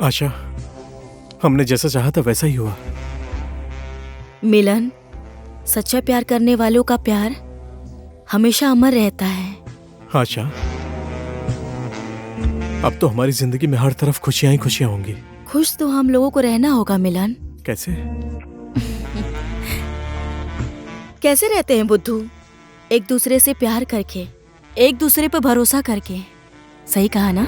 आशा, हमने जैसा चाहा था वैसा ही हुआ। मिलन, सच्चा प्यार करने वालों का प्यार हमेशा अमर रहता है। आशा, अब तो हमारी जिंदगी में हर तरफ खुशियां ही खुशियां होंगी। खुश तो हम लोगों को रहना होगा मिलन। कैसे? कैसे रहते हैं बुद्धू? एक दूसरे से प्यार करके, एक दूसरे पर भरोसा करके। सही कहा ना?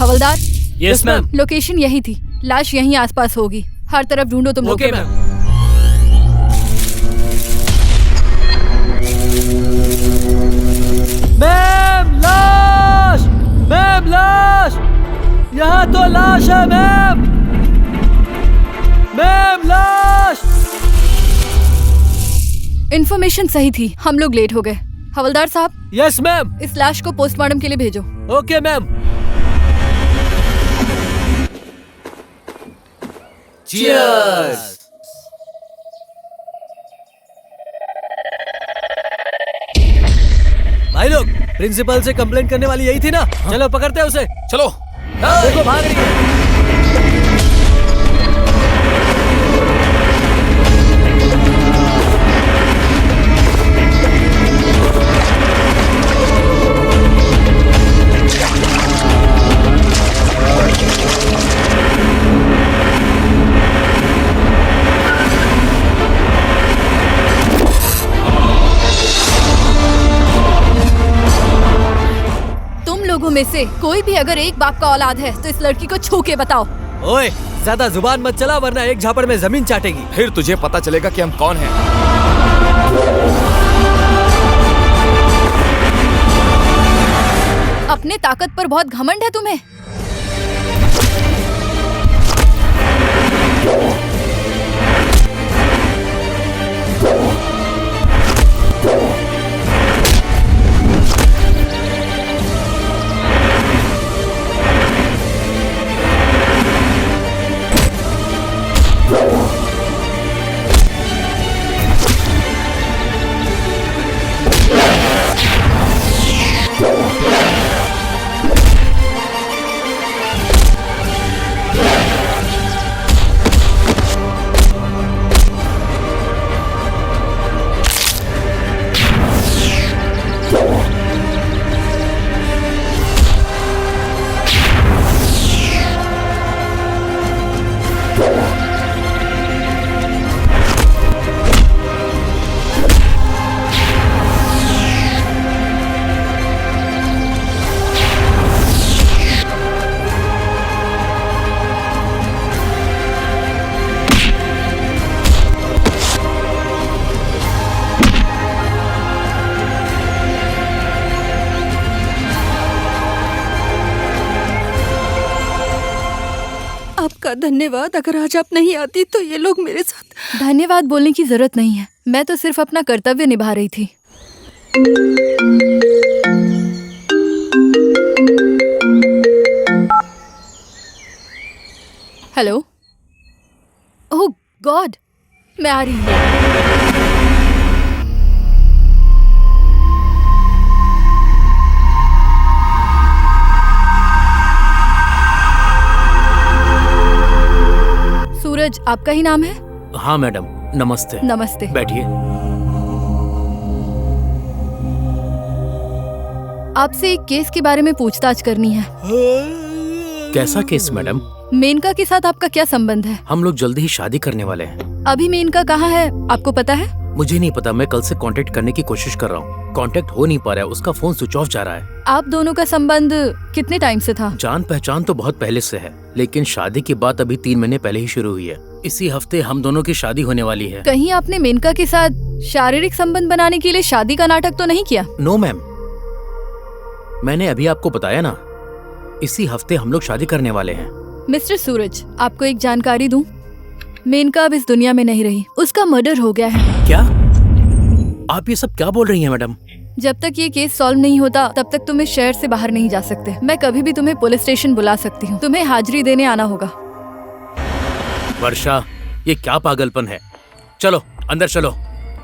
हवलदार, यस मैम। लोकेशन यही थी। लाश यहीं आसपास होगी। हर तरफ ढूंढो तुम लोग। Okay ma'am. मैम लाश! मैम लाश! यहाँ तो लाश है मैम! मैम लाश! इन्फॉर्मेशन सही थी, हम लोग लेट हो गए। हवलदार साहब, यस मैम। इस लाश को पोस्टमार्टम के लिए भेजो। Okay ma'am. Cheers! भाई लोग, प्रिंसिपल से कंप्लेंट करने वाली यही थी ना? चलो पकड़ते हैं उसे। चलो। देखो भाग रही है। लोगों में से कोई भी अगर एक बाप का औलाद है तो इस लड़की को छू के बताओ। ओए, ज्यादा जुबान मत चला वरना एक झापड़ में जमीन चाटेगी। फिर तुझे पता चलेगा कि हम कौन हैं। अपने ताकत पर बहुत घमंड है तुम्हें। आपका धन्यवाद। अगर आज आप नहीं आती तो ये लोग मेरे साथ। धन्यवाद बोलने की जरूरत नहीं है, मैं तो सिर्फ अपना कर्तव्य निभा रही थी। हेलो। ओह गॉड, मैं आ रही हूँ। सूरज आपका ही नाम है? हाँ मैडम, नमस्ते। नमस्ते। बैठिए। आपसे एक केस के बारे में पूछताछ करनी है। कैसा केस मैडम? मेनका के साथ आपका क्या संबंध है? हम लोग जल्दी ही शादी करने वाले हैं। अभी मेनका कहाँ है आपको पता है? मुझे नहीं पता, मैं कल से कांटेक्ट करने की कोशिश कर रहा हूँ। कांटेक्ट हो नहीं पा रहा है, उसका फोन स्विच ऑफ जा रहा है। आप दोनों का संबंध कितने टाइम से था? जान पहचान तो बहुत पहले से है, लेकिन शादी की बात अभी 3 महीने पहले ही शुरू हुई है। इसी हफ्ते हम दोनों की शादी होने वाली है। कहीं आपने मेनका के साथ शारीरिक संबंध बनाने के लिए शादी का नाटक तो नहीं किया? नो मैम, मैंने अभी आपको बताया ना, इसी हफ्ते हम लोग शादी करने वाले हैं। मिस्टर सूरज, आपको एक जानकारी दूं? मेनका अब इस दुनिया में नहीं रही, उसका मर्डर हो गया है। क्या? आप ये सब क्या बोल रही हैं मैडम? जब तक ये केस सॉल्व नहीं होता तब तक तुम इस शहर से बाहर नहीं जा सकते। मैं कभी भी तुम्हें पुलिस स्टेशन बुला सकती हूँ, तुम्हें हाजिरी देने आना होगा। वर्षा, ये क्या पागलपन है? चलो अंदर चलो।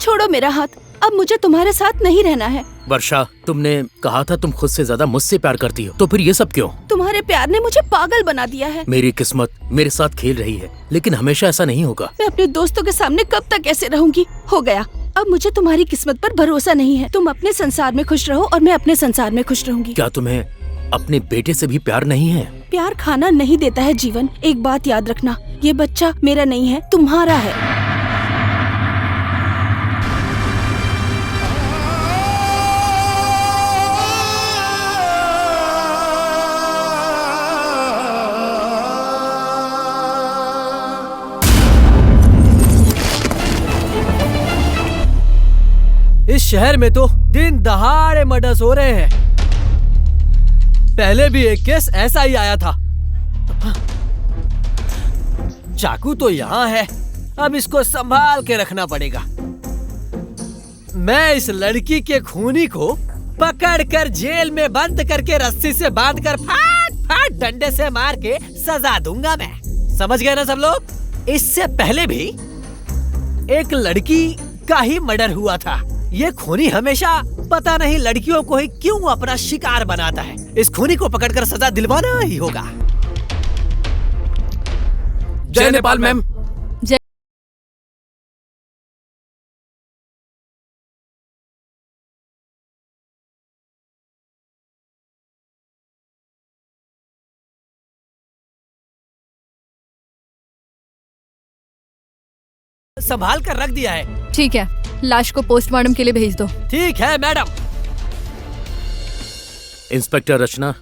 छोड़ो मेरा हाथ, अब मुझे तुम्हारे साथ नहीं रहना है। वर्षा, तुमने कहा था तुम खुद से ज्यादा मुझसे प्यार करती हो, तो फिर ये सब क्यों? तुम्हारे प्यार ने मुझे पागल बना दिया है। मेरी किस्मत मेरे साथ खेल रही है, लेकिन हमेशा ऐसा नहीं होगा। मैं अपने दोस्तों के सामने कब तक ऐसे रहूंगी? हो गया, अब मुझे तुम्हारी किस्मत पर भरोसा नहीं है। तुम अपने संसार में खुश रहो और मैं अपने संसार में खुश रहूंगी। क्या तुम्हें अपने बेटे से भी प्यार नहीं है? प्यार खाना नहीं देता है जीवन। एक बात याद रखना, ये बच्चा मेरा नहीं है, तुम्हारा है। इस शहर में तो दिन दहाड़े मर्डर्स हो रहे हैं। पहले भी एक केस ऐसा ही आया था। चाकू तो यहाँ है, अब इसको संभाल के रखना पड़ेगा। मैं इस लड़की के खूनी को पकड़कर जेल में बंद करके रस्सी से बांधकर फाट फाट डंडे से मार के सजा दूंगा मैं। समझ गए ना सब लोग? इससे पहले भी एक लड़की का ही मर्डर हुआ था। ये खूनी हमेशा पता नहीं लड़कियों को ही क्यों अपना शिकार बनाता है। इस खूनी को पकड़कर सजा दिलवाना ही होगा। जय नेपाल मैम। संभाल कर रख दिया है। ठीक है, लाश को पोस्टमार्टम के लिए भेज दो। ठीक है मैडम। इंस्पेक्टर रचना।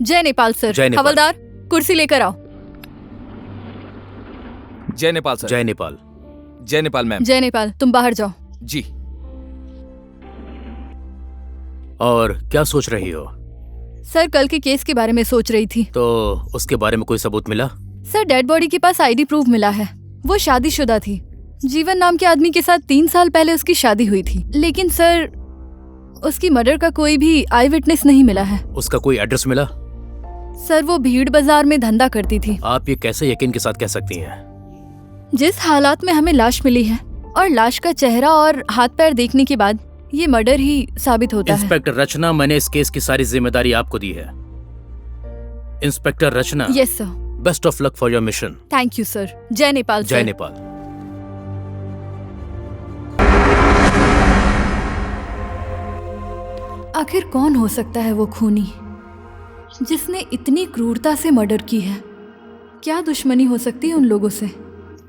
जय नेपाल सर। जय नेपाल। हवलदार, कुर्सी लेकर आओ। जय नेपाल सर। जय नेपाल। जय नेपाल मैम। जय नेपाल, तुम बाहर जाओ। जी। और क्या सोच रही हो? सर, कल के केस के बारे में सोच रही थी। तो उसके बारे में कोई सबूत मिला? सर, डेड बॉडी के पास आईडी प्रूफ मिला है। वो शादीशुदा थी। जीवन नाम के आदमी के साथ 3 साल पहले उसकी शादी हुई थी। लेकिन सर, उसकी मर्डर का कोई भी आई विटनेस नहीं मिला है। उसका कोई एड्रेस मिला? सर, वो भीड़ बाजार में धंधा करती थी। आप ये कैसे यकीन के साथ कह सकती हैं? जिस हालात में हमें लाश मिली है और लाश का चेहरा और हाथ पैर देखने के बाद ये मर्डर ही साबित होता है। इंस्पेक्टर रचना, मैंने इस केस की सारी जिम्मेदारी आपको दी है। Inspector Rachna. Yes sir. Best of luck for your mission. Thank you sir. जय नेपाल। जय नेपाल। आखिर कौन हो सकता है वो खूनी जिसने इतनी क्रूरता से मर्डर की है? क्या दुश्मनी हो सकती है उन लोगों से?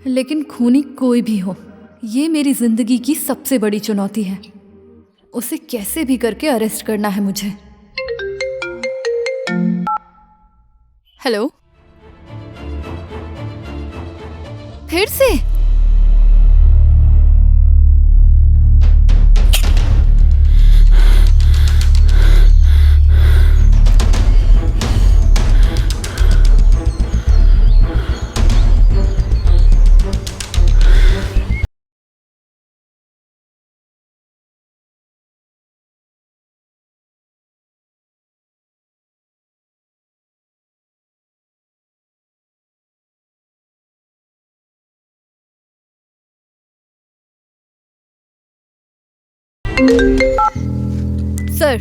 लेकिन खूनी कोई भी हो, ये मेरी जिंदगी की सबसे बड़ी चुनौती है। उसे कैसे भी करके अरेस्ट करना है मुझे। हेलो, फिर से? सर,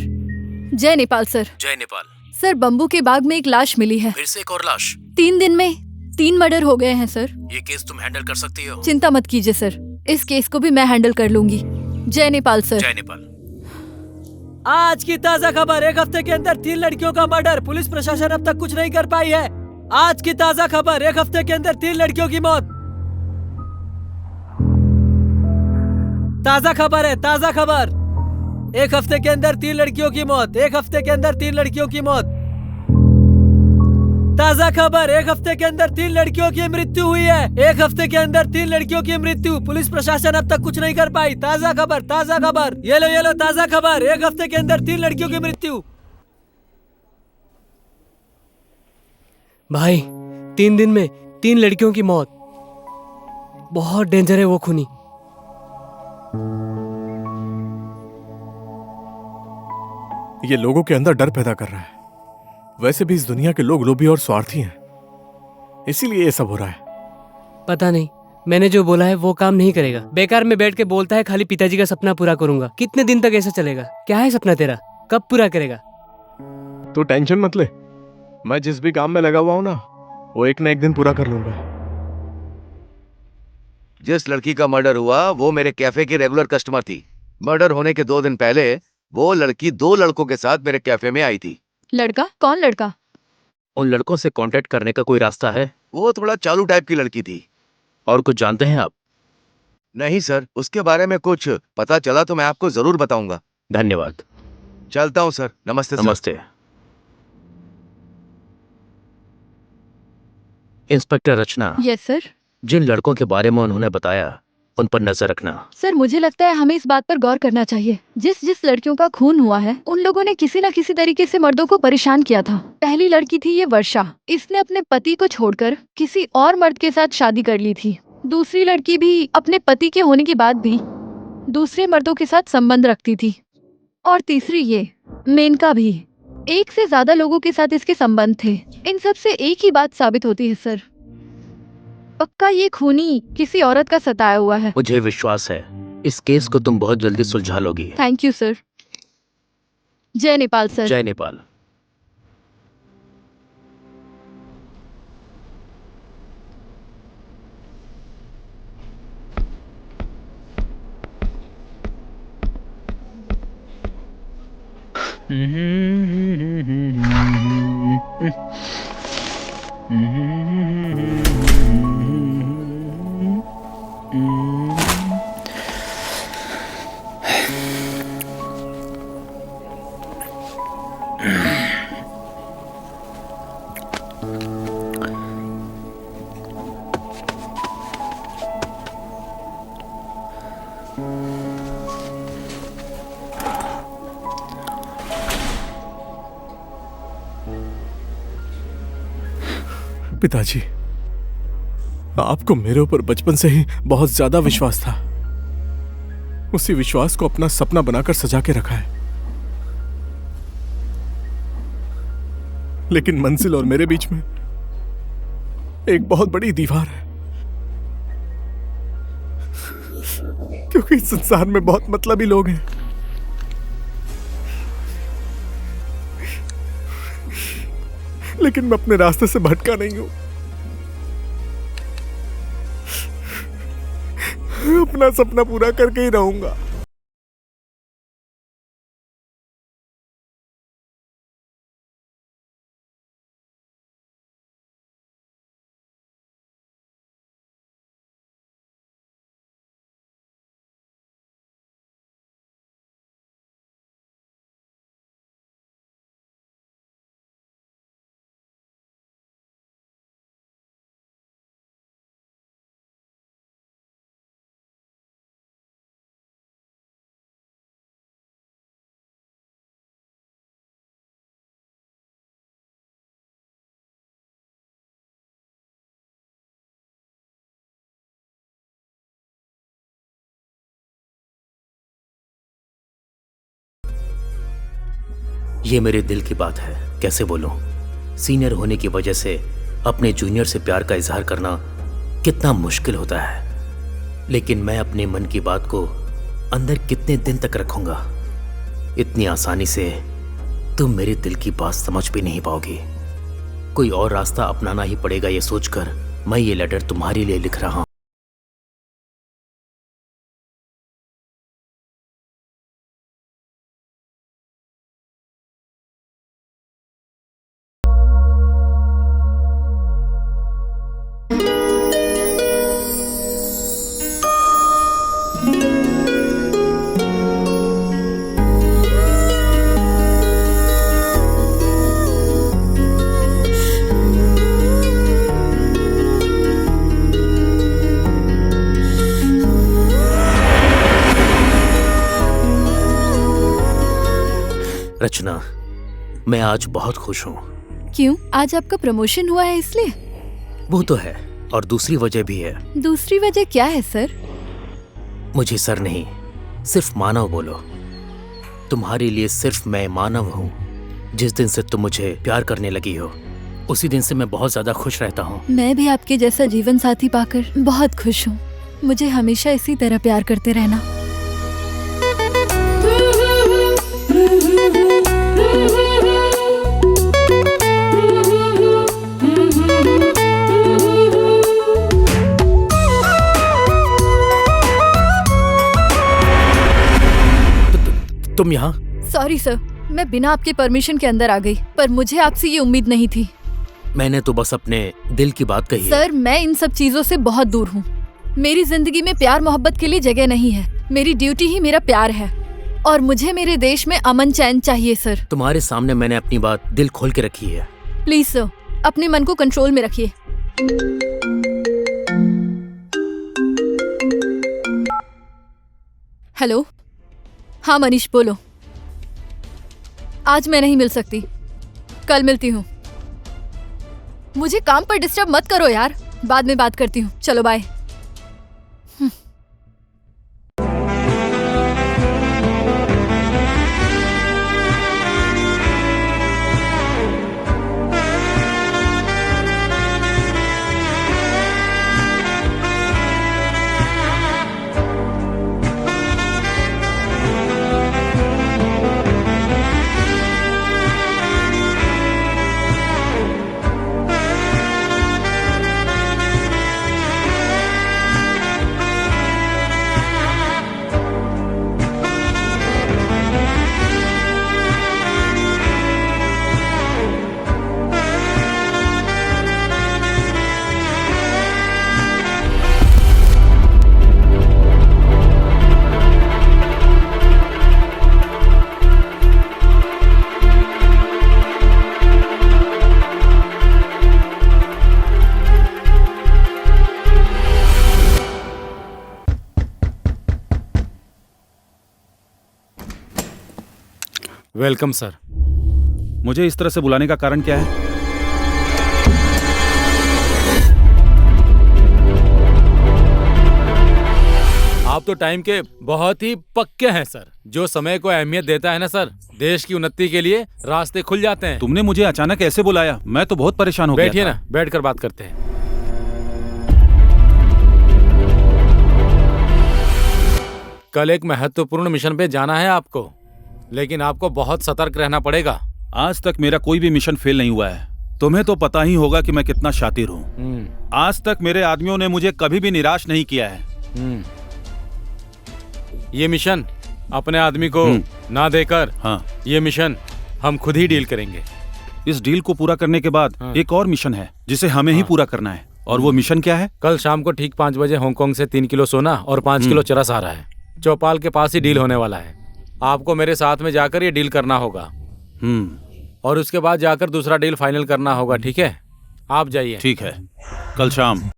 जय नेपाल सर। जय नेपाल। सर, बम्बू के बाग में एक लाश मिली है। फिर से एक और लाश? 3 दिन में 3 मर्डर हो गए हैं सर। ये केस तुम हैंडल कर सकती हो? चिंता मत कीजिए सर, इस केस को भी मैं हैंडल कर लूंगी। जय नेपाल सर। जय नेपाल। आज की ताजा खबर, एक हफ्ते के अंदर 3 लड़कियों का मर्डर, पुलिस प्रशासन अब तक कुछ नहीं कर पाई है। आज की ताजा खबर, एक हफ्ते के अंदर 3 लड़कियों की मौत। ताजा खबर है, ताजा खबर। एक हफ्ते के अंदर 3 लड़कियों की मौत, एक हफ्ते के अंदर 3 लड़कियों की मौत। ताजा खबर, एक हफ्ते के अंदर 3 लड़कियों की मृत्यु हुई है। एक हफ्ते के अंदर 3 लड़कियों की मृत्यु, पुलिस प्रशासन अब तक कुछ नहीं कर पाई। ताजा खबर, ताजा खबर, ये लो ताजा खबर, एक हफ्ते के अंदर 3 लड़कियों की मृत्यु। भाई 3 दिन में 3 लड़कियों की मौत, बहुत डेंजर है वो खूनी। ये लोगों के अंदर डर पैदा कर रहा है। वैसे भी इस दुनिया के लोग लोभी और स्वार्थी हैं, इसीलिए ये सब हो रहा है। पता नहीं, मैंने जो बोला है वो काम नहीं करेगा। बेकार में बैठ के बोलता है खाली पिताजी का सपना पूरा करूंगा। कितने दिन तक ऐसा चलेगा? क्या है सपना तेरा, कब पूरा करेगा? तो टेंशन मत ले, मैं जिस भी काम में लगा हुआ हूं ना, वो एक दिन पूरा कर लूंगा। जिस लड़की का मर्डर हुआ वो मेरे कैफे की रेगुलर कस्टमर थी। मर्डर होने के 2 दिन पहले वो लड़की 2 लड़कों के साथ मेरे कैफे में आई थी। लड़का? कौन लड़का? उन लड़कों से कांटेक्ट करने का कोई रास्ता है? वो थोड़ा चालू टाइप की लड़की थी। और कुछ जानते हैं आप? नहीं सर, उसके बारे में कुछ पता चला तो मैं आपको जरूर बताऊंगा। धन्यवाद। चलता हूँ सर, नमस्ते सर। नमस्ते। Inspector Rachna, yes sir. जिन लड़कों के बारे में उन्होंने बताया उन पर नजर रखना। सर मुझे लगता है हमें इस बात पर गौर करना चाहिए। जिस लड़कियों का खून हुआ है उन लोगों ने किसी न किसी तरीके से मर्दों को परेशान किया था। पहली लड़की थी ये वर्षा, इसने अपने पति को छोड़कर किसी और मर्द के साथ शादी कर ली थी। दूसरी लड़की भी अपने पति के होने के बाद भी दूसरे मर्दों के साथ संबंध रखती थी। और तीसरी ये मेनका भी, 1 से ज्यादा लोगों के साथ इसके संबंध थे। इन सब से एक ही बात साबित होती है सर, पक्का ये खूनी किसी औरत का सताया हुआ है। मुझे विश्वास है इस केस को तुम बहुत जल्दी सुलझा लोगी। Thank you sir. जय नेपाल सर। जय नेपाल। पिताजी, आपको मेरे ऊपर बचपन से ही बहुत ज्यादा विश्वास था। उसी विश्वास को अपना सपना बनाकर सजा के रखा है, लेकिन मंजिल और मेरे बीच में एक बहुत बड़ी दीवार है, क्योंकि इस संसार में बहुत मतलबी लोग हैं। लेकिन मैं अपने रास्ते से भटका नहीं हूं। अपना सपना पूरा करके ही रहूंगा। ये मेरे दिल की बात है, कैसे बोलूं? सीनियर होने की वजह से अपने जूनियर से प्यार का इजहार करना कितना मुश्किल होता है, लेकिन मैं अपने मन की बात को अंदर कितने दिन तक रखूंगा? इतनी आसानी से तुम मेरे दिल की बात समझ भी नहीं पाओगी। कोई और रास्ता अपनाना ही पड़ेगा, ये सोचकर मैं ये लेटर तुम्हारे लिए लिख रहा हूं। समझना, मैं आज बहुत खुश हूँ। क्यों? आज आपका प्रमोशन हुआ है इसलिए? वो तो है, और दूसरी वजह भी है। दूसरी वजह क्या है सर? मुझे सर नहीं, सिर्फ मानव बोलो। तुम्हारे लिए सिर्फ मैं मानव हूँ। जिस दिन से तुम मुझे प्यार करने लगी हो, उसी दिन से मैं बहुत ज्यादा खुश रहता हूँ। मैं भी आपके जैसा जीवन साथी पाकर बहुत खुश हूँ। मुझे हमेशा इसी तरह प्यार करते रहना। तुम यहाँ? सॉरी सर, मैं बिना आपके परमिशन के अंदर आ गई, पर मुझे आपसे ये उम्मीद नहीं थी। मैंने तो बस अपने दिल की बात कही है। सर, मैं इन सब चीजों से बहुत दूर हूँ। मेरी जिंदगी में प्यार मोहब्बत के लिए जगह नहीं है। मेरी ड्यूटी ही मेरा प्यार है, और मुझे मेरे देश में अमन चैन चाहिए सर। तुम्हारे सामने मैंने अपनी बात दिल खोल के रखी है। प्लीज सर, अपने मन को कंट्रोल में रखिए। हेलो, हाँ मनीष बोलो। आज मैं नहीं मिल सकती, कल मिलती हूँ। मुझे काम पर डिस्टर्ब मत करो यार, बाद में बात करती हूँ। चलो बाय। Welcome sir. मुझे इस तरह से बुलाने का कारण क्या है? आप तो टाइम के बहुत ही पक्के हैं सर। जो समय को अहमियत देता है ना सर, देश की उन्नति के लिए रास्ते खुल जाते हैं। तुमने मुझे अचानक ऐसे बुलाया, मैं तो बहुत परेशान हो गया। बैठिए ना, बैठकर बात करते हैं। कल एक महत्वपूर्ण मिशन पे जाना है आपको, लेकिन आपको बहुत सतर्क रहना पड़ेगा। आज तक मेरा कोई भी मिशन फेल नहीं हुआ है। तुम्हें तो पता ही होगा कि मैं कितना शातिर हूँ। आज तक मेरे आदमियों ने मुझे कभी भी निराश नहीं किया है। ये मिशन अपने आदमी को ना देकर, हाँ, ये मिशन हम खुद ही डील करेंगे। इस डील को पूरा करने के बाद एक और मिशन है जिसे हमें ही पूरा करना है। और वो मिशन क्या है? कल शाम को ठीक 5 बजे हांगकांग से 3 किलो सोना और 5 किलो चरस आ रहा है। चौपाल के पास ही डील होने वाला है। आपको मेरे साथ में जाकर ये डील करना होगा। और उसके बाद जाकर दूसरा डील फाइनल करना होगा, ठीक है? आप जाइए। ठीक है, कल शाम।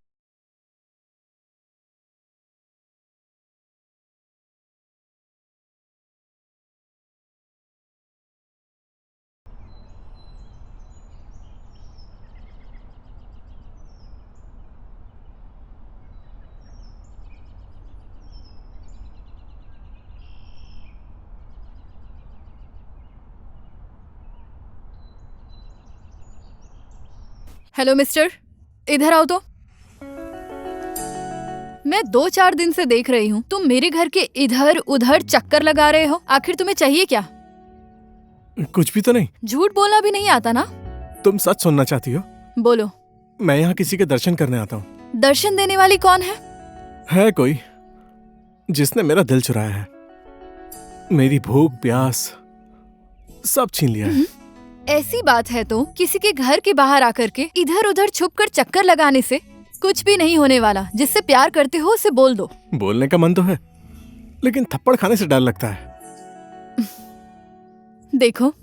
हेलो मिस्टर, इधर आओ तो। मैं 2-4 दिन से देख रही हूँ तुम मेरे घर के इधर उधर चक्कर लगा रहे हो। आखिर तुम्हें चाहिए क्या? कुछ भी तो नहीं। झूठ बोलना भी नहीं आता ना? तुम सच सुनना चाहती हो? बोलो। मैं यहाँ किसी के दर्शन करने आता हूँ। दर्शन देने वाली कौन है? है कोई जिसने मेरा दिल चुराया है। मेरी भूख प्यास सब छीन लिया है। ऐसी बात है तो किसी के घर के बाहर आकर के इधर उधर छुपकर चक्कर लगाने से कुछ भी नहीं होने वाला। जिससे प्यार करते हो उसे बोल दो। बोलने का मन तो है, लेकिन थप्पड़ खाने से डर लगता है। देखो,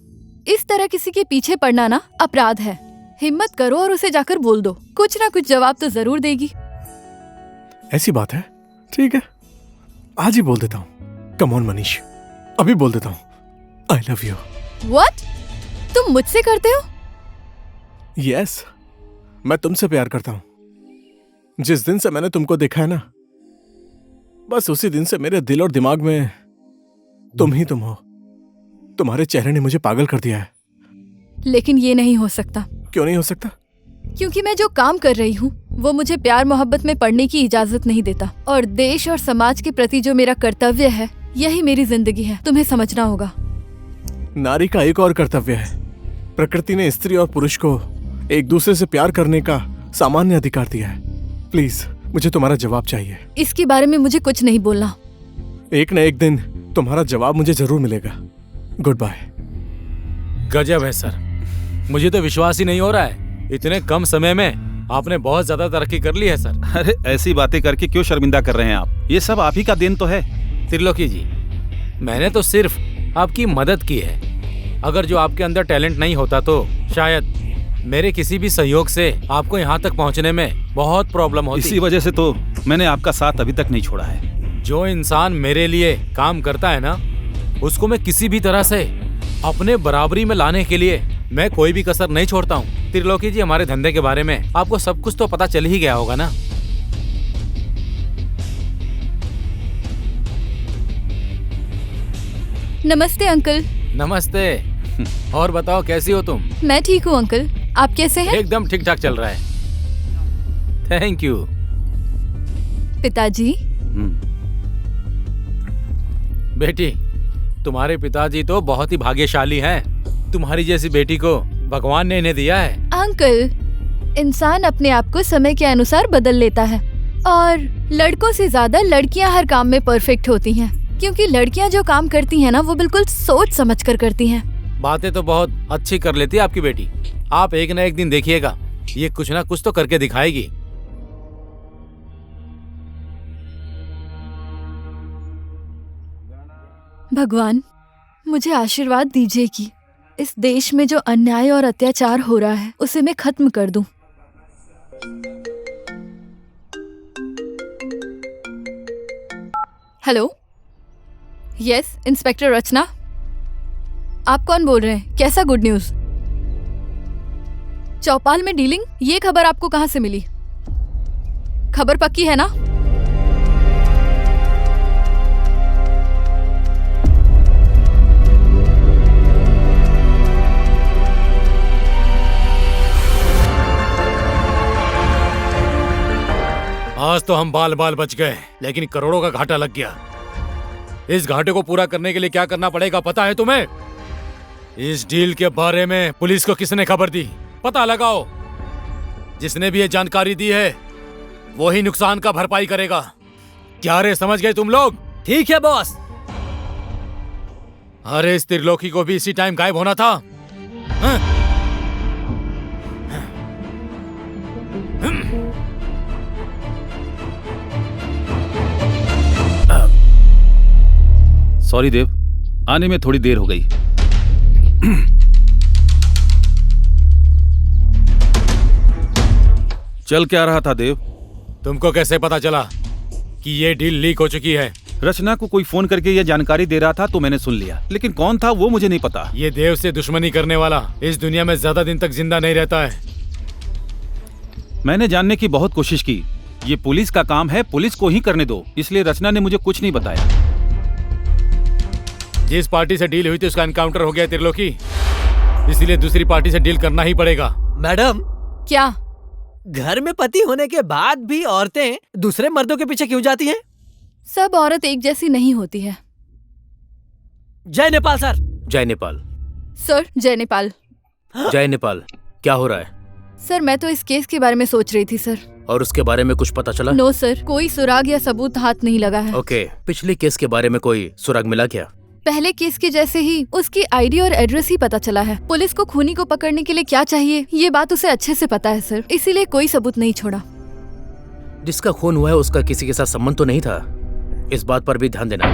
इस तरह किसी के पीछे पड़ना ना अपराध है। हिम्मत करो और उसे जाकर बोल दो। कुछ ना कुछ जवाब तो जरूर देगी। ऐसी बात है, ठीक है, आज ही बोल देता हूँ। कम ऑन मनीष, अभी बोल देता हूँ। आई लव यू। व्हाट? तुम मुझसे करते हो? यस, मैं तुमसे प्यार करता हूं। जिस दिन से मैंने तुमको देखा है ना, बस उसी दिन से मेरे दिल और दिमाग में तुम ही तुम हो। तुम्हारे चेहरे ने मुझे पागल कर दिया है। लेकिन ये नहीं हो सकता। क्यों नहीं हो सकता? क्योंकि मैं जो काम कर रही हूँ वो मुझे प्यार मोहब्बत में पड़ने की इजाजत नहीं देता, और देश और समाज के प्रति जो मेरा कर्तव्य है, यही मेरी जिंदगी है। तुम्हें समझना होगा। नारी का एक और कर्तव्य है। प्रकृति ने स्त्री और पुरुष को एक दूसरे से प्यार करने का सामान्य अधिकार दिया है। प्लीज, मुझे तुम्हारा जवाब चाहिए। इसके बारे में मुझे कुछ नहीं बोलना। एक न एक दिन तुम्हारा जवाब मुझे जरूर मिलेगा। Goodbye. गजब है सर, मुझे तो विश्वास ही नहीं हो रहा है। इतने कम समय में आपने बहुत ज्यादा तरक्की कर ली है सर। अरे ऐसी बातें करके क्यों शर्मिंदा कर रहे हैं आप? ये सब आप ही का देन तो है। त्रिलोकी जी, मैंने तो सिर्फ आपकी मदद की है। अगर जो आपके अंदर टैलेंट नहीं होता तो शायद मेरे किसी भी सहयोग से आपको यहाँ तक पहुँचने में बहुत प्रॉब्लम होती। इसी वजह से तो मैंने आपका साथ अभी तक नहीं छोड़ा है। जो इंसान मेरे लिए काम करता है ना, उसको मैं किसी भी तरह से अपने बराबरी में लाने के लिए मैं कोई भी कसर नहीं छोड़ता हूँ। त्रिलोकी जी, हमारे धंधे के बारे में आपको सब कुछ तो पता चल ही गया होगा ना? नमस्ते अंकल। नमस्ते। और बताओ, कैसी हो तुम? मैं ठीक हूँ अंकल, आप कैसे हैं? एकदम ठीक ठाक चल रहा है, थैंक यू। पिताजी। बेटी, तुम्हारे पिताजी तो बहुत ही भाग्यशाली हैं। तुम्हारी जैसी बेटी को भगवान ने इन्हें दिया है। अंकल, इंसान अपने आप को समय के अनुसार बदल लेता है, और लड़कों से ज्यादा लड़कियां हर काम में परफेक्ट होती हैं, क्योंकि लड़कियां जो काम करती हैं ना, वो बिल्कुल सोच समझ कर करती हैं। बातें तो बहुत अच्छी कर लेती है आपकी बेटी। आप एक न एक दिन देखिएगा, ये कुछ ना कुछ तो करके दिखाएगी। भगवान, मुझे आशीर्वाद दीजिए कि इस देश में जो अन्याय और अत्याचार हो रहा है उसे मैं खत्म कर दूं। हेलो, यस, इंस्पेक्टर रचना। आप कौन बोल रहे हैं? कैसा गुड न्यूज? चौपाल में डीलिंग? ये खबर आपको कहाँ से मिली? खबर पक्की है ना? आज तो हम बाल बाल बच गए, लेकिन करोड़ों का घाटा लग गया। इस घाटे को पूरा करने के लिए क्या करना पड़ेगा पता है तुम्हें? इस डील के बारे में पुलिस को किसने खबर दी, पता लगाओ। जिसने भी ये जानकारी दी है वो ही नुकसान का भरपाई करेगा। क्या रे, समझ गए तुम लोग? ठीक है बॉस। अरे इस त्रिलोकी को भी इसी टाइम गायब होना था। हाँ? सॉरी देव, आने में थोड़ी देर हो गई। चल क्या रहा था देव? तुमको कैसे पता चला कि ये डील लीक हो चुकी है? रचना को कोई फोन करके ये जानकारी दे रहा था तो मैंने सुन लिया, लेकिन कौन था वो मुझे नहीं पता। ये देव से दुश्मनी करने वाला इस दुनिया में ज्यादा दिन तक जिंदा नहीं रहता है। मैंने जानने की बहुत कोशिश की। ये पुलिस का काम है, पुलिस को ही करने दो, इसलिए रचना ने मुझे कुछ नहीं बताया। जिस पार्टी से डील हुई थी उसका एनकाउंटर हो गया त्रिलोकी, इसीलिए दूसरी पार्टी से डील करना ही पड़ेगा। मैडम, क्या? घर में पति होने के बाद भी औरतें दूसरे मर्दों के पीछे क्यों जाती हैं? सब औरत एक जैसी नहीं होती है। जय नेपाल सर। जय नेपाल। सर, जय नेपाल। जय नेपाल। क्या हो रहा है? सर, मैं तो इस केस के बारे में सोच रही थी सर। और उसके बारे में कुछ पता चला? नो सर, कोई सुराग या सबूत हाथ नहीं लगा है। ओके, पिछले केस के बारे में कोई सुराग मिला क्या? पहले केस के जैसे ही उसकी आईडी और एड्रेस ही पता चला है। पुलिस को खूनी को पकड़ने के लिए क्या चाहिए ये बात उसे अच्छे से पता है सर, इसीलिए कोई सबूत नहीं छोड़ा। जिसका खून हुआ है उसका किसी के साथ संबंध तो नहीं था, इस बात पर भी ध्यान देना।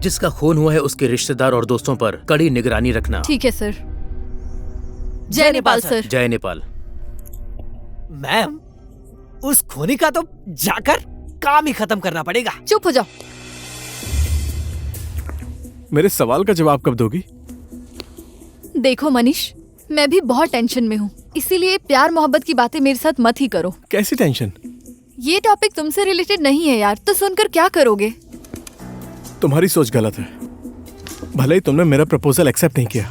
जिसका खून हुआ है उसके रिश्तेदार और दोस्तों पर कड़ी निगरानी रखना। ठीक है सर। जय नेपाल सर। जय नेपाल। मैम, उस खूनी का तो जाकर काम ही खत्म करना पड़ेगा। चुप हो जाओ। मेरे सवाल का जवाब कब दोगी? देखो मनीष, मैं भी बहुत टेंशन में हूँ, इसीलिए प्यार मोहब्बत की बातें मेरे साथ मत ही करो। कैसी टेंशन? ये टॉपिक तुमसे रिलेटेड नहीं है यार, तो सुनकर क्या करोगे? तुम्हारी सोच गलत है। भले ही तुमने मेरा प्रपोजल एक्सेप्ट नहीं किया,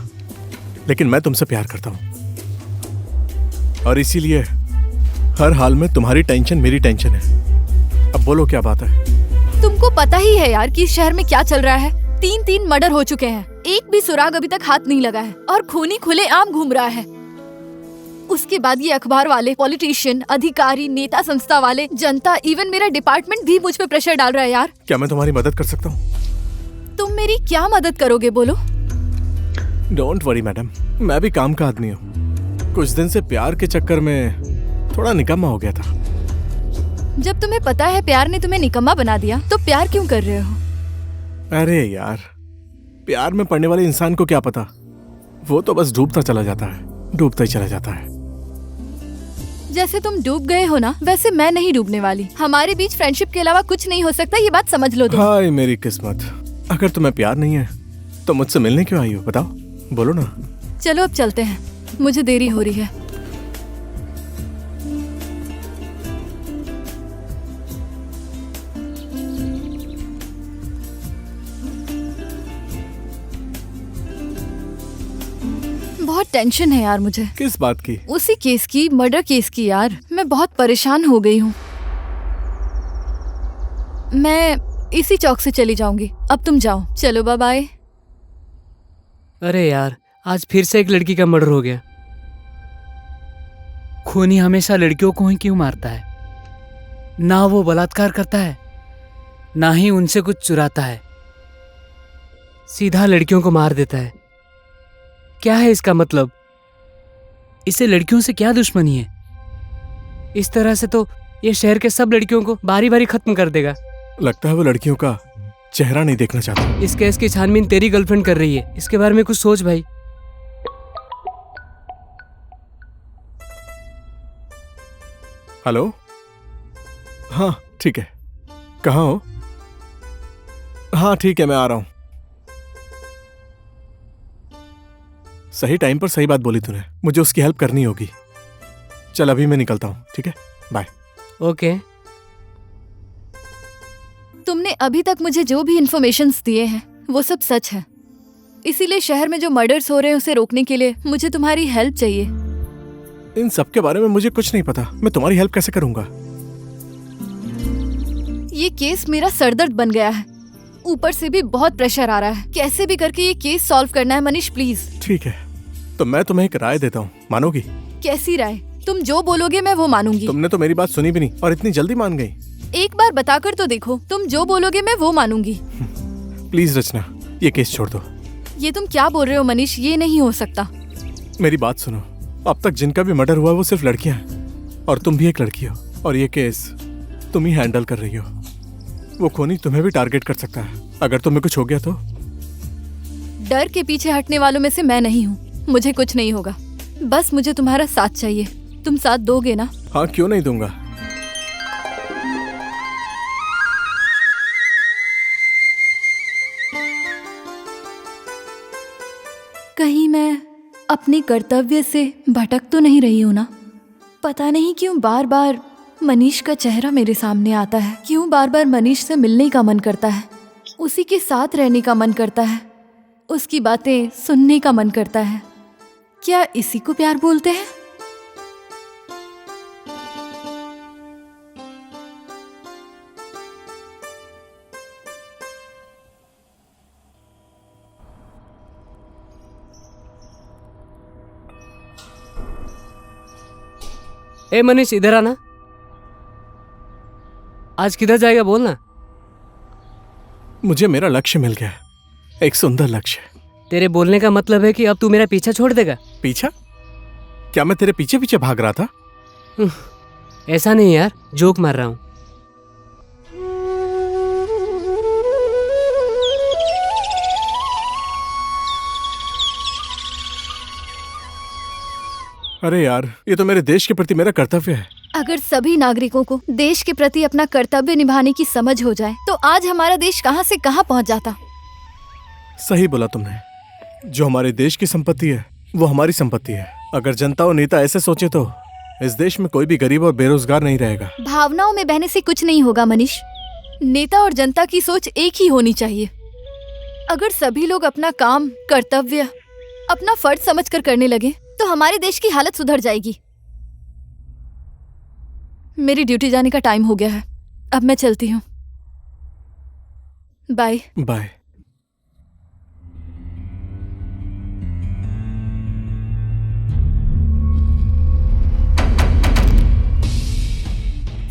लेकिन मैं तुमसे प्यार करता हूँ, और इसीलिए हर हाल में तुम्हारी टेंशन मेरी टेंशन है। अब बोलो क्या बात है? तुमको पता ही है यार कि इस शहर में क्या चल रहा है। 3 मर्डर हो चुके हैं, एक भी सुराग अभी तक हाथ नहीं लगा है, और खूनी खुले आम घूम रहा है। उसके बाद ये अखबार वाले, पॉलिटिशियन, अधिकारी, नेता संस्था वाले, जनता, इवन मेरा डिपार्टमेंट भी मुझ पे प्रेशर डाल रहा है यार। क्या मैं तुम्हारी मदद कर सकता हूँ? तुम मेरी क्या मदद करोगे बोलो? डोंट वरी मैडम, मैं भी काम का आदमी हूँ। कुछ दिन से प्यार के चक्कर में थोड़ा निकम्मा हो गया था। जब तुम्हें पता है प्यार ने तुम्हें निकम्मा बना दिया, तो प्यार क्यों कर रहे हो? अरे यार, प्यार में पड़ने वाले इंसान को क्या पता, वो तो बस डूबता चला जाता है, डूबता ही चला जाता है। जैसे तुम डूब गए हो ना, वैसे मैं नहीं डूबने वाली। हमारे बीच फ्रेंडशिप के अलावा कुछ नहीं हो सकता, ये बात समझ लो तुम। हाय मेरी किस्मत, अगर तुम्हें प्यार नहीं है तो मुझसे मिलने क्यों आई हो? बताओ, बोलो ना। चलो अब चलते हैं, मुझे देरी हो रही है। बहुत टेंशन है यार मुझे। किस बात की? उसी केस की, मर्डर केस की यार। मैं बहुत परेशान हो गई हूँ। मैं इसी चौक से चली जाऊंगी, अब तुम जाओ। चलो बाय बाय। अरे यार, आज फिर से एक लड़की का मर्डर हो गया। खूनी हमेशा लड़कियों को ही क्यों मारता है? ना वो बलात्कार करता है, ना ही उनसे कुछ चुराता है, सीधा लड़कियों को मार देता है। क्या है इसका मतलब? इसे लड़कियों से क्या दुश्मनी है? इस तरह से तो ये शहर के सब लड़कियों को बारी बारी खत्म कर देगा। लगता है वो लड़कियों का चेहरा नहीं देखना चाहता। इस केस की छानबीन तेरी गर्लफ्रेंड कर रही है, इसके बारे में कुछ सोच भाई। हेलो, हाँ ठीक है, कहाँ हो? हाँ ठीक है, मैं आ रहा हूँ। सही टाइम पर सही बात बोली तूने, मुझे उसकी हेल्प करनी होगी। चल अभी मैं निकलता हूँ, ठीक है, बाय। ओके। तुमने अभी तक मुझे जो भी इन्फॉर्मेशंस दिए हैं वो सब सच है, इसीलिए शहर में जो मर्डर्स हो रहे हैं उसे रोकने के लिए मुझे तुम्हारी हेल्प चाहिए। इन सब के बारे में मुझे कुछ नहीं पता, मैं तुम्हारी हेल्प कैसे करूंगा? ये केस मेरा सरदर्द बन गया है, ऊपर से भी बहुत प्रेशर आ रहा है। कैसे भी करके ये केस सॉल्व करना है मनीष, प्लीज। ठीक है, तो मैं तुम्हें एक राय देता हूँ, मानोगी? कैसी राय? तुम जो बोलोगे मैं वो मानूंगी। तुमने तो मेरी बात सुनी भी नहीं और इतनी जल्दी मान गई। एक बार बताकर तो देखो, तुम जो बोलोगे मैं वो मानूंगी। प्लीज रचना, ये केस छोड़ दो। ये तुम क्या बोल रहे हो मनीष? ये नहीं हो सकता। मेरी बात सुनो, अब तक जिनका भी मर्डर हुआ वो सिर्फ लड़कियां हैं, और तुम भी एक लड़की हो, और ये केस तुम ही हैंडल कर रही हो। वो खूनी तुम्हें भी टारगेट कर सकता है, अगर तुम्हें कुछ हो गया तो। डर के पीछे हटने वालों में से मैं नहीं हूँ, मुझे कुछ नहीं होगा। बस मुझे तुम्हारा साथ चाहिए, तुम साथ दोगे ना? हाँ, क्यों नहीं दूंगा। कहीं मैं अपने कर्तव्य से भटक तो नहीं रही हूँ ना? पता नहीं क्यों बार बार मनीष का चेहरा मेरे सामने आता है, क्यों बार बार मनीष से मिलने का मन करता है, उसी के साथ रहने का मन करता है, उसकी बातें सुनने का मन करता है। क्या इसी को प्यार बोलते हैं? ए मनीष, इधर आना। आज किधर जाएगा बोलना। मुझे मेरा लक्ष्य मिल गया, एक सुंदर लक्ष्य। तेरे बोलने का मतलब है कि अब तू मेरा पीछा छोड़ देगा? पीछा? क्या मैं तेरे पीछे पीछे भाग रहा था? ऐसा नहीं यार, जोक मार रहा हूँ। अरे यार, ये तो मेरे देश के प्रति मेरा कर्तव्य है। अगर सभी नागरिकों को देश के प्रति अपना कर्तव्य निभाने की समझ हो जाए तो आज हमारा देश कहां से कहां पहुंच जाता। सही बोला तुमने। जो हमारे देश की संपत्ति है वो हमारी संपत्ति है। अगर जनता और नेता ऐसे सोचे तो इस देश में कोई भी गरीब और बेरोजगार नहीं रहेगा। भावनाओं में बहने से कुछ नहीं होगा मनीष। नेता और जनता की सोच एक ही होनी चाहिए। अगर सभी लोग अपना काम, कर्तव्य, अपना फर्ज समझकर करने लगे तो हमारे देश की हालत सुधर जाएगी। मेरी ड्यूटी जाने का टाइम हो गया है, अब मैं चलती हूँ। बाय। बाय।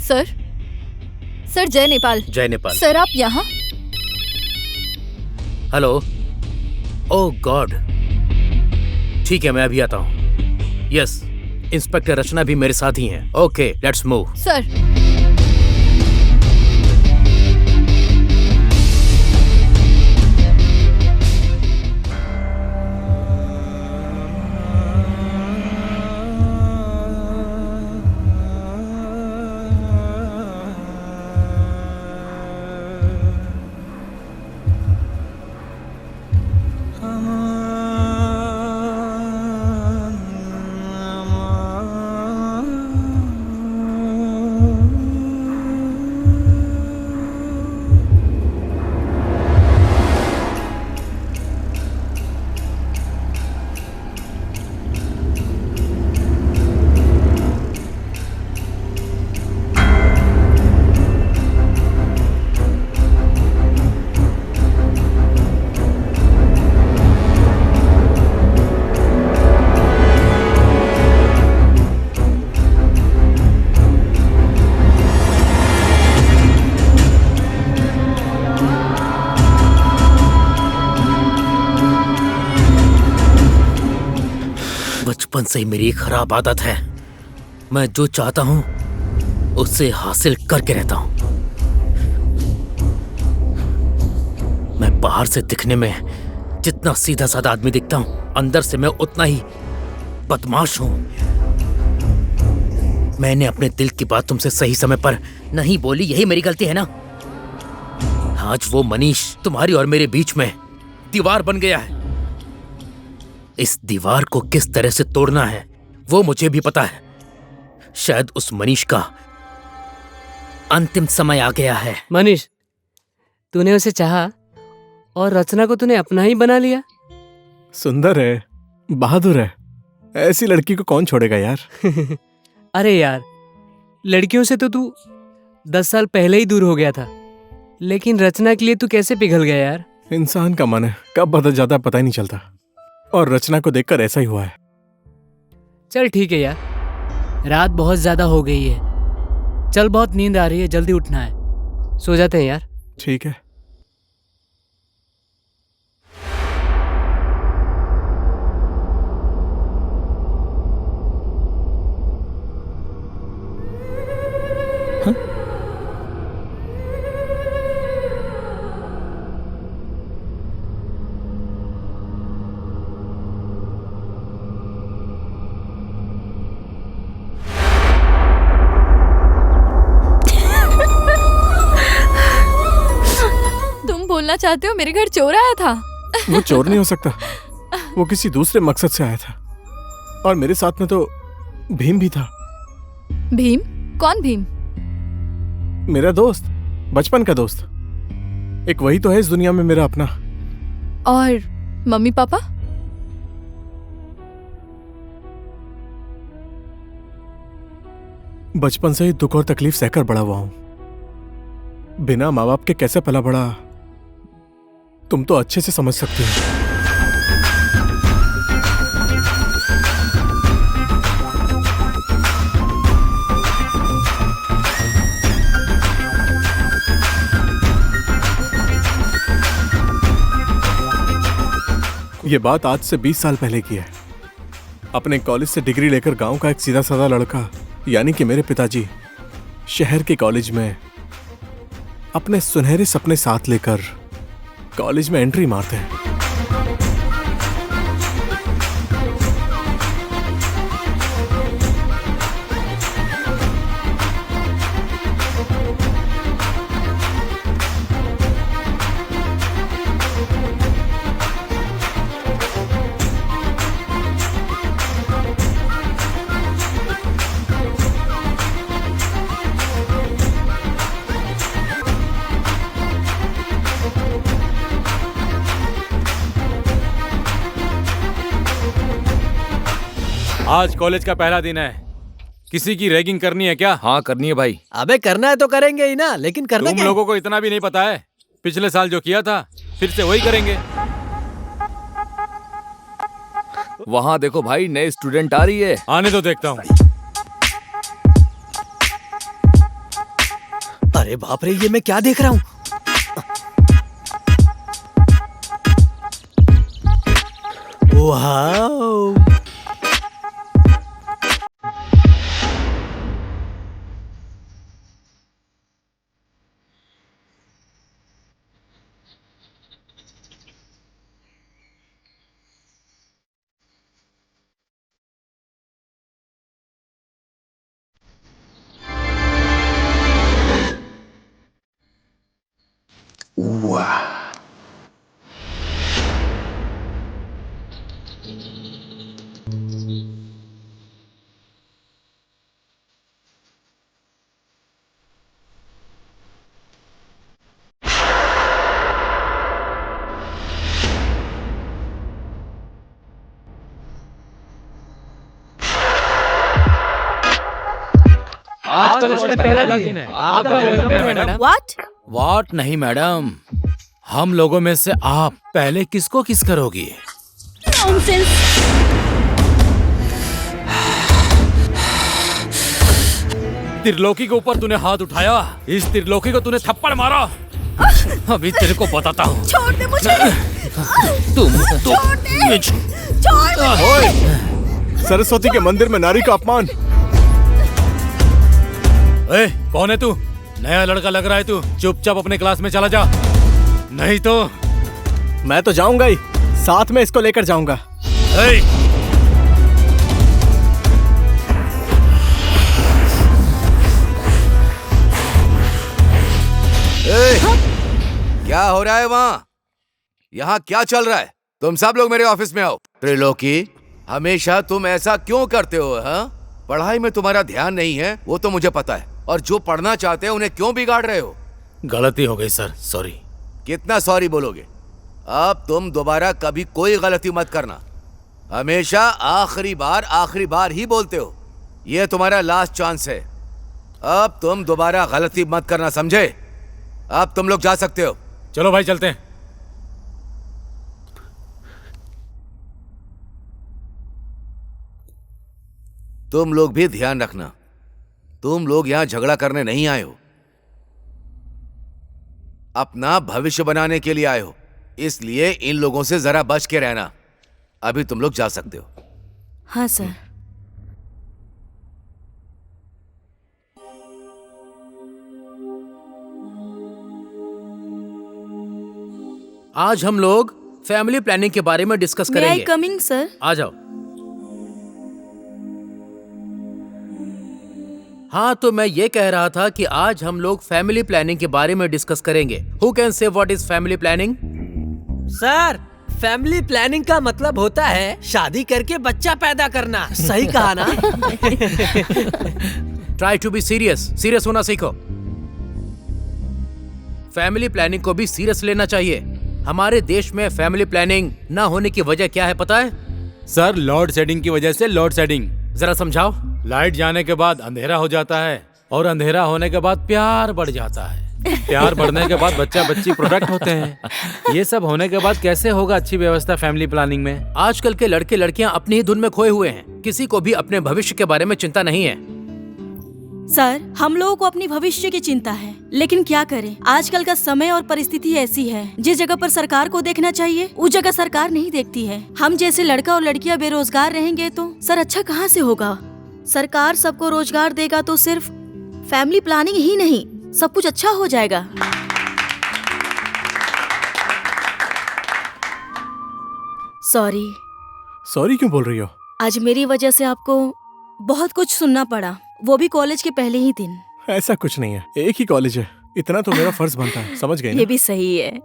सर जय नेपाल। जय नेपाल। सर आप यहाँ? हेलो। ओह गॉड। ठीक है, मैं अभी आता हूँ। यस, इंस्पेक्टर रचना भी मेरे साथ ही हैं। Okay, let's move. सर बचपन से ही मेरी एक खराब आदत है, मैं जो चाहता हूं उससे हासिल करके रहता हूं। मैं बाहर से दिखने में जितना सीधा साधा आदमी दिखता हूं, अंदर से मैं उतना ही बदमाश हूं। मैंने अपने दिल की बात तुमसे सही समय पर नहीं बोली, यही मेरी गलती है ना। आज वो मनीष तुम्हारी और मेरे बीच में दीवार बन गया है। इस दीवार को किस तरह से तोड़ना है वो मुझे भी पता है। शायद उस मनीष का अंतिम समय आ गया है। मनीष, तूने उसे चाहा और रचना को तूने अपना ही बना लिया। सुंदर है, बहादुर है, ऐसी लड़की को कौन छोड़ेगा यार। अरे यार, लड़कियों से तो तू 10 साल पहले ही दूर हो गया था, लेकिन रचना के लिए तू कैसे पिघल गया यार। इंसान का मन है कब बदल जाता है पता ही नहीं चलता, और रचना को देखकर ऐसा ही हुआ है। चल ठीक है यार, रात बहुत ज्यादा हो गई है, चल बहुत नींद आ रही है, जल्दी उठना है, सो जाते हैं यार। ठीक है। बोलना चाहते हो मेरे घर चोर आया था? वो चोर नहीं हो सकता, वो किसी दूसरे मकसद से आया था, और मेरे साथ में तो भीम भी था। भीम? कौन भीम? मेरा दोस्त, बचपन का दोस्त। एक वही तो है इस दुनिया में मेरा अपना। और मम्मी पापा? बचपन से ही दुख और तकलीफ सहकर बड़ा हुआ हूं। बिना माँ बाप के कैसे पला बड़ा तुम तो अच्छे से समझ सकती हो। ये बात आज से 20 साल पहले की है। अपने कॉलेज से डिग्री लेकर गांव का एक सीधा साधा लड़का, यानी कि मेरे पिताजी, शहर के कॉलेज में अपने सुनहरे सपने साथ लेकर कॉलेज में एंट्री मारते हैं। आज कॉलेज का पहला दिन है, किसी की रैगिंग करनी है क्या? हाँ करनी है भाई। अबे करना है तो करेंगे ही ना, लेकिन करना तुम क्या है? लोगों को इतना भी नहीं पता है, पिछले साल जो किया था फिर से वही करेंगे। वहाँ देखो भाई, नए स्टूडेंट आ रही है। आने तो देखता हूँ। अरे बाप रे, ये मैं क्या देख रहा हूँ? वाओ! व्हाट? वाट नहीं मैडम, हम लोगों में से आप पहले किसको किस करोगी? नॉनसेंस। त्रिलोकी के ऊपर तूने हाथ उठाया, इस त्रिलोकी को तूने थप्पड़ मारा। अभी तेरे को बताता हूँ। छोड़ दे मुझे। तुम छोड़ दे। छोड़ मुझे। सरस्वती के मंदिर में नारी का अपमान। ए, कौन है तू? नया लड़का लग रहा है तू। चुपचाप अपने क्लास में चला जा, नहीं तो। मैं तो जाऊंगा ही, साथ में इसको लेकर जाऊंगा। ए, क्या हो रहा है वहाँ? यहाँ क्या चल रहा है? तुम सब लोग मेरे ऑफिस में आओ। त्रिलोकी, हमेशा तुम ऐसा क्यों करते हो? हाँ, पढ़ाई में तुम्हारा ध्यान नहीं है, वो तो मुझे पता है, और जो पढ़ना चाहते हैं उन्हें क्यों बिगाड़ रहे हो? गलती हो गई सर, सॉरी। कितना सॉरी बोलोगे? अब तुम दोबारा कभी कोई गलती मत करना। हमेशा आखिरी बार ही बोलते हो। यह तुम्हारा लास्ट चांस है। अब तुम दोबारा गलती मत करना, समझे? अब तुम लोग जा सकते हो। चलो भाई चलते हैं। तुम लोग भी ध्यान रखना, तुम लोग यहां झगड़ा करने नहीं आए हो, अपना भविष्य बनाने के लिए आए हो। इसलिए इन लोगों से जरा बच के रहना। अभी तुम लोग जा सकते हो। हाँ सर। आज हम लोग फैमिली प्लानिंग के बारे में डिस्कस मे आई करेंगे। Coming sir? आ जाओ। हाँ, तो मैं ये कह रहा था कि आज हम लोग फैमिली प्लानिंग के बारे में डिस्कस करेंगे। Who can say what is family planning? Sir, family planning का मतलब होता है शादी करके बच्चा पैदा करना। सही कहा ना? Try to be serious, serious होना सीखो। फैमिली प्लानिंग को भी सीरियस लेना चाहिए। हमारे देश में फैमिली प्लानिंग ना होने की वजह क्या है पता है? सर, लोड शेडिंग की वजह से लोड शेडिंग। जरा समझाओ। लाइट जाने के बाद अंधेरा हो जाता है, और अंधेरा होने के बाद प्यार बढ़ जाता है, प्यार बढ़ने के बाद बच्चा बच्ची प्रोडक्ट होते हैं। ये सब होने के बाद कैसे होगा अच्छी व्यवस्था फैमिली प्लानिंग में? आजकल के लड़के लड़कियां अपनी ही धुन में खोए हुए हैं। किसी को भी अपने भविष्य के बारे में चिंता नहीं है। सर, हम लोगों को अपनी भविष्य की चिंता है, लेकिन क्या करें, आजकल का समय और परिस्थिति ऐसी है, जिस जगह पर सरकार को देखना चाहिए उस जगह सरकार नहीं देखती है। हम जैसे लड़का और लड़कियां बेरोजगार रहेंगे तो सर अच्छा कहाँ से होगा? सरकार सबको रोजगार देगा तो सिर्फ फैमिली प्लानिंग ही नहीं, सब कुछ अच्छा हो जाएगा। सॉरी। सॉरी क्यों बोल रही हो? आज मेरी वजह से आपको बहुत कुछ सुनना पड़ा, वो भी कॉलेज के पहले ही दिन। ऐसा कुछ नहीं है, एक ही कॉलेज है, इतना तो मेरा फर्ज बनता है, समझ गए ना? ये भी सही है।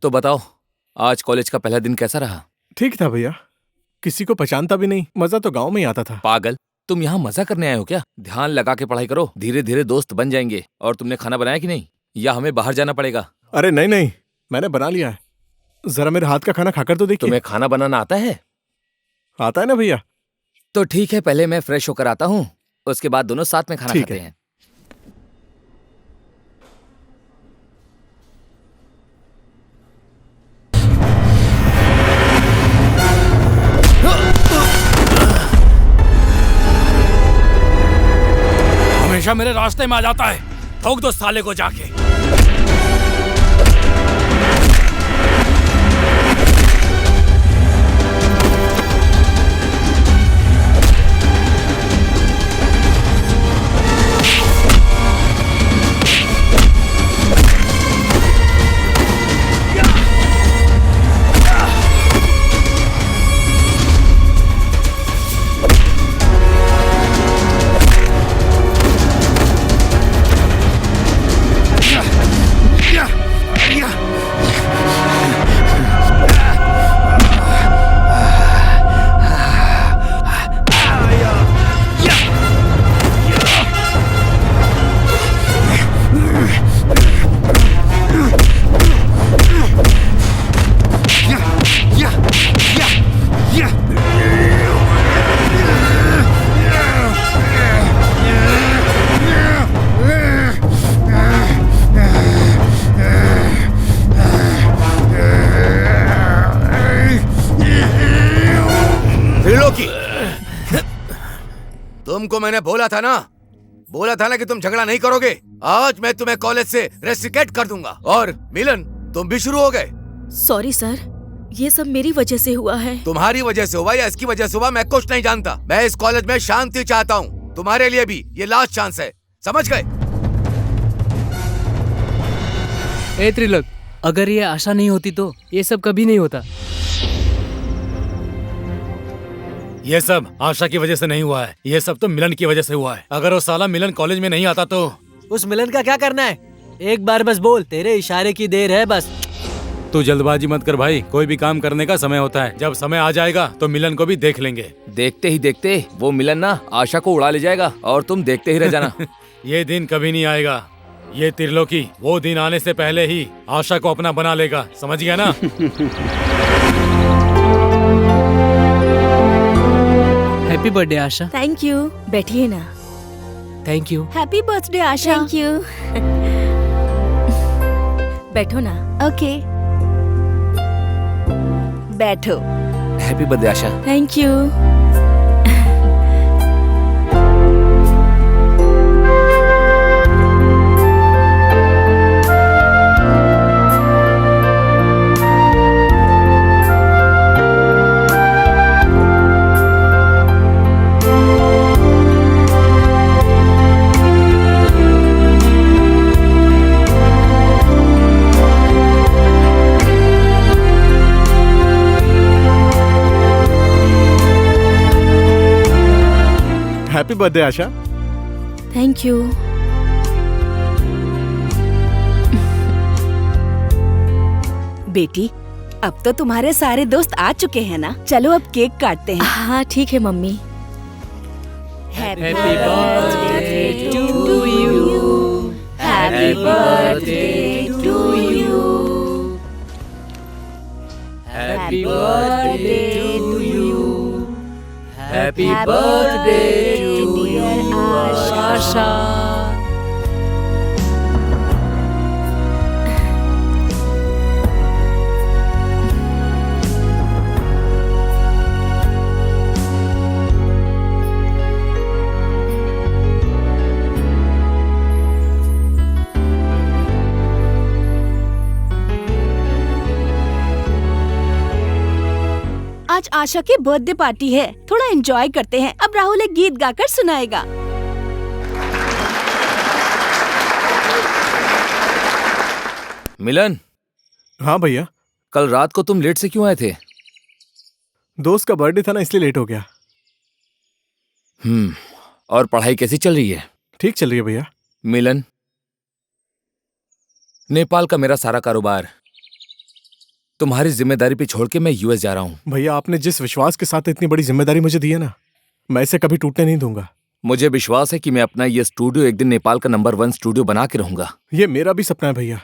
तो बताओ, आज कॉलेज का पहला दिन कैसा रहा? ठीक था भैया, किसी को पहचानता भी नहीं, मजा तो गांव में ही आता था। पागल, तुम यहाँ मजा करने आए हो क्या? ध्यान लगा के पढ़ाई करो, धीरे धीरे दोस्त बन जाएंगे। और तुमने खाना बनाया कि नहीं, या हमें बाहर जाना पड़ेगा? अरे नहीं नहीं, मैंने बना लिया है। जरा मेरे हाथ का खाना खाकर तो देखिए। तुम्हें खाना बनाना आता है? आता है ना भैया। तो ठीक है, पहले मैं फ्रेश होकर आता हूँ, उसके बाद दोनों साथ में खाना खाते हैं। हमेशा मेरे रास्ते में आ जाता है, ठोक दो साले को जाके। तुमको मैंने बोला था ना कि तुम झगड़ा नहीं करोगे। आज मैं तुम्हें कॉलेज से रेस्ट्रिकेट कर दूंगा। और मिलन, तुम भी शुरू हो गए। सॉरी सर, ये सब मेरी वजह से हुआ है। तुम्हारी वजह से हुआ या इसकी वजह से हुआ, मैं कुछ नहीं जानता। मैं इस कॉलेज में शांति चाहता हूँ। तुम्हारे लिए भी ये लास्ट चांस है, समझ गए? ए त्रिलोक, अगर ये आशा नहीं होती तो ये सब कभी नहीं होता। ये सब आशा की वजह से नहीं हुआ है, ये सब तो मिलन की वजह से हुआ है। अगर वो साला मिलन कॉलेज में नहीं आता तो उस मिलन का क्या करना है? एक बार बस बोल, तेरे इशारे की देर है बस। तू जल्दबाजी मत कर भाई, कोई भी काम करने का समय होता है। जब समय आ जाएगा तो मिलन को भी देख लेंगे। देखते ही देखते वो मिलन ना आशा को उड़ा ले जाएगा और तुम देखते ही रह जाना। ये दिन कभी नहीं आएगा। ये त्रिलोकी वो दिन आने से पहले ही आशा को अपना बना लेगा, समझ गया ना? Happy birthday Asha. Thank you, बैठिए ना। Thank you. Happy birthday Asha. Thank you. बैठो ना। ओके, बैठो। Happy birthday Asha. Thank you. Happy birthday Asha. Thank you. बेटी, अब तो तुम्हारे सारे दोस्त आ चुके हैं ना, चलो अब केक काटते हैं। हाँ ठीक है मम्मी। Happy birthday to you, happy birthday to you, happy birthday to you, happy birthday to you Asha. आज आशा की बर्थडे पार्टी है, थोड़ा एंजॉय करते हैं। अब राहुल एक गीत गाकर सुनाएगा। मिलन। हाँ भैया। कल रात को तुम लेट से क्यों आए थे? दोस्त का बर्थडे था ना, इसलिए लेट हो गया। और पढ़ाई कैसी चल रही है? ठीक चल रही है भैया। मिलन, नेपाल का मेरा सारा कारोबार तुम्हारी जिम्मेदारी पे छोड़ के मैं यूएस जा रहा हूँ। भैया आपने जिस विश्वास के साथ इतनी बड़ी जिम्मेदारी मुझे दी है ना, मैं इसे कभी टूटने नहीं दूंगा। मुझे विश्वास है कि मैं अपना ये स्टूडियो एक दिन नेपाल का नंबर 1 स्टूडियो बना के रहूंगा। ये मेरा भी सपना है भैया।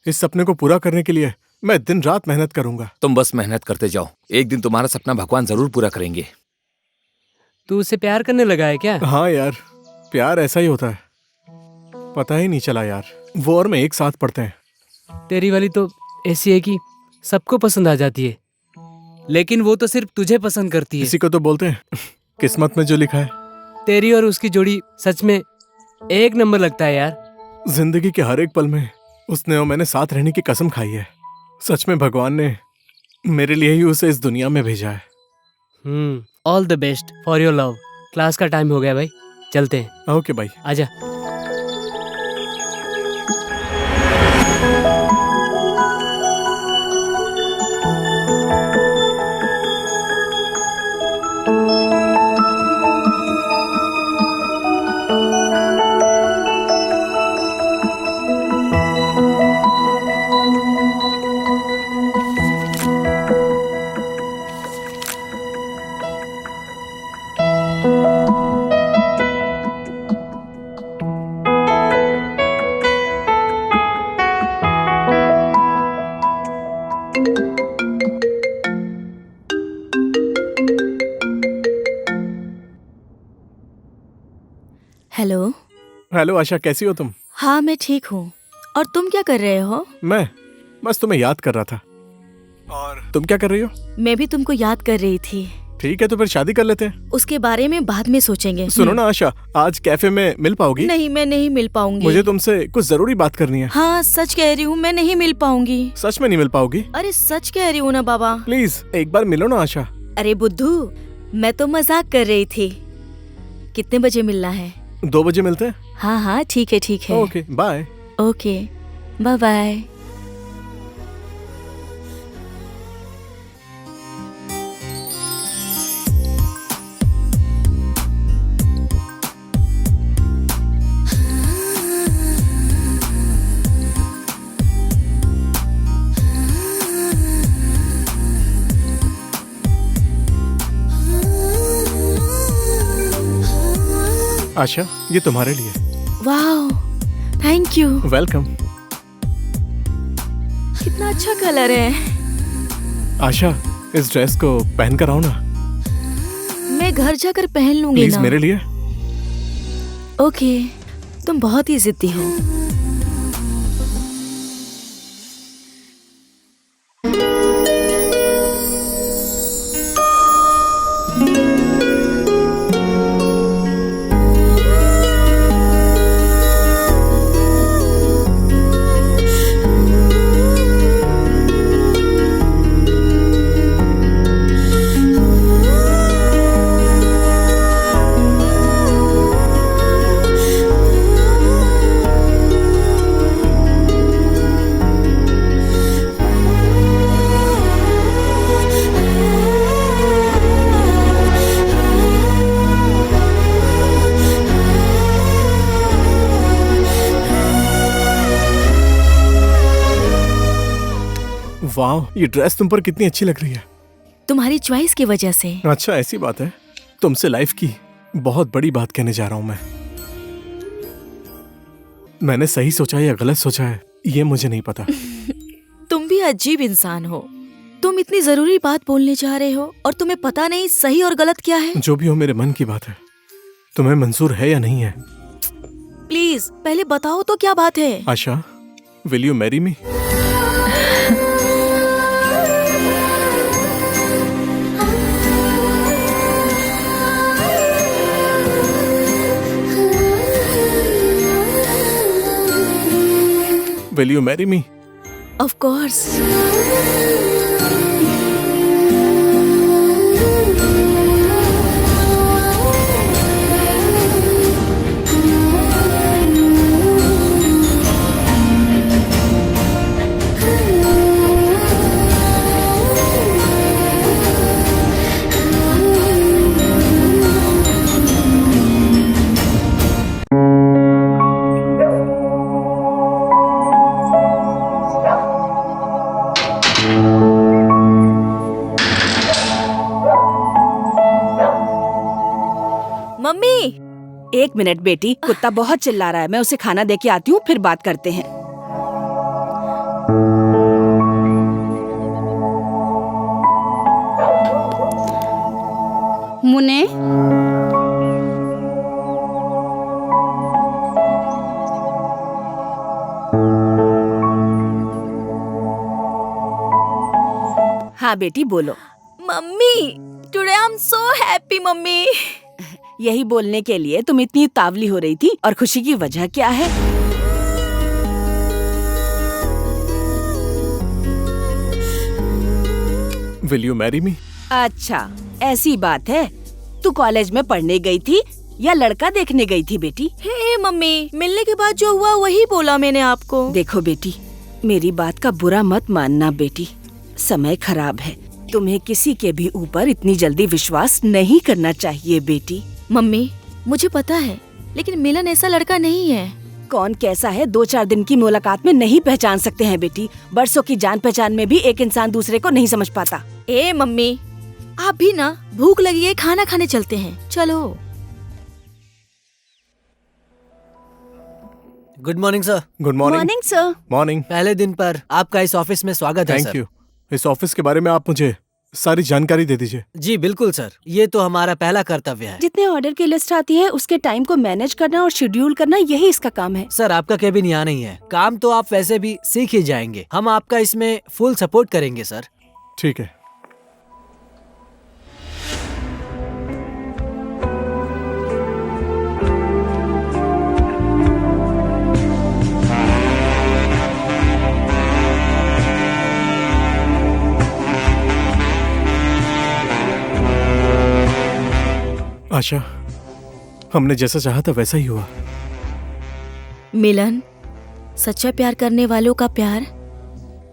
इस सपने को पूरा करने के लिए मैं दिन रात मेहनत करूंगा। तुम बस मेहनत करते जाओ, एक दिन तुम्हारा सपना भगवान जरूर पूरा करेंगे। तू उससे प्यार करने लगा है क्या? हाँ यार, प्यार ऐसा ही होता है, पता ही नहीं चला यार। वो और मैं एक साथ पढ़ते हैं। तेरी वाली तो ऐसी है कि सबको पसंद आ जाती है, लेकिन वो तो सिर्फ तुझे पसंद करती है। इसी को तो बोलते हैं किस्मत में जो लिखा है। तेरी और उसकी जोड़ी सच में एक नंबर लगता है यार। जिंदगी के हर एक पल में उसने और मैंने साथ रहने की कसम खाई है। सच में भगवान ने मेरे लिए ही उसे इस दुनिया में भेजा है। All the best for your love. Class का टाइम हो गया भाई, चलते हैं। ओके भाई, आजा। हेलो। हेलो आशा, कैसी हो तुम? हाँ मैं ठीक हूँ। और तुम क्या कर रहे हो? मैं बस तुम्हें याद कर रहा था। और तुम क्या कर रही हो? मैं भी तुमको याद कर रही थी। ठीक है, तो फिर शादी कर लेते हैं। उसके बारे में बाद में सोचेंगे। सुनो ना आशा, आज कैफे में मिल पाओगी? नहीं, मैं नहीं मिल पाऊंगी। मुझे तुमसे कुछ जरूरी बात करनी है। हाँ सच कह रही हूँ, मैं नहीं मिल पाऊंगी। सच में नहीं मिल पाओगी? अरे सच कह रही हूँ ना बाबा। प्लीज एक बार मिलो ना आशा। अरे बुद्धू, मैं तो मजाक कर रही थी। कितने बजे मिलना है? 2 बजे मिलते हैं। हाँ हाँ ठीक है ठीक है। Okay bye. Okay bye bye. Asha, ये तुम्हारे लिए। वाह, थैंक यू। वेलकम। कितना अच्छा कलर है। आशा, इस ड्रेस को पहन कर आओ ना। मैं घर जाकर पहन लूंगी प्लीज ना। मेरे लिए। ओके, तुम बहुत ही जिद्दी हो। वाह, ये ड्रेस तुम पर कितनी अच्छी लग रही है। तुम्हारी चॉइस की वजह से। अच्छा ऐसी बात है। तुमसे लाइफ की बहुत बड़ी बात कहने जा रहा हूं मैं। मैंने सही सोचा या गलत सोचा है ये मुझे नहीं पता। तुम भी अजीब इंसान हो। तुम इतनी जरूरी बात बोलने जा रहे हो और तुम्हें पता नहीं सही और गलत क्या है। जो भी हो, मेरे मन की बात है। तुम्हें मंजूर है या नहीं है? प्लीज पहले बताओ तो क्या बात है। Asha, will you marry me? Will you marry me? Of course. एक मिनट बेटी, कुत्ता बहुत चिल्ला रहा है, मैं उसे खाना दे के आती हूँ, फिर बात करते हैं। मुने, हाँ बेटी बोलो। Mummy, today I am so happy mummy. यही बोलने के लिए तुम इतनी उतावली हो रही थी, और खुशी की वजह क्या है? विल यू मैरी मी? अच्छा, ऐसी बात है। तू कॉलेज में पढ़ने गई थी या लड़का देखने गई थी बेटी? हे मम्मी, मिलने के बाद जो हुआ वही बोला मैंने आपको। देखो बेटी, मेरी बात का बुरा मत मानना बेटी, समय खराब है, तुम्हें किसी के भी ऊपर इतनी जल्दी विश्वास नहीं करना चाहिए बेटी। मम्मी, मुझे पता है, लेकिन मिलन ऐसा लड़का नहीं है। कौन कैसा है 2-4 दिन की मुलाकात में नहीं पहचान सकते हैं बेटी। बरसों की जान पहचान में भी एक इंसान दूसरे को नहीं समझ पाता। ए मम्मी, आप भी ना, भूख लगी है, खाना खाने चलते हैं, चलो। Good morning sir. Good morning. Morning sir. Morning. पहले दिन पर आपका इस ऑफिस में स्वागत है सर। Thank you. इस ऑफिस के बारे में आप मुझे सारी जानकारी दे दीजिए। जी बिल्कुल सर, ये तो हमारा पहला कर्तव्य है। जितने ऑर्डर की लिस्ट आती है उसके टाइम को मैनेज करना और शेड्यूल करना, यही इसका काम है। सर आपका केबिन यहाँ नहीं है, काम तो आप वैसे भी सीख ही जाएंगे, हम आपका इसमें फुल सपोर्ट करेंगे सर। ठीक है। आशा, हमने जैसा चाहा था वैसा ही हुआ। मिलन, सच्चा प्यार करने वालों का प्यार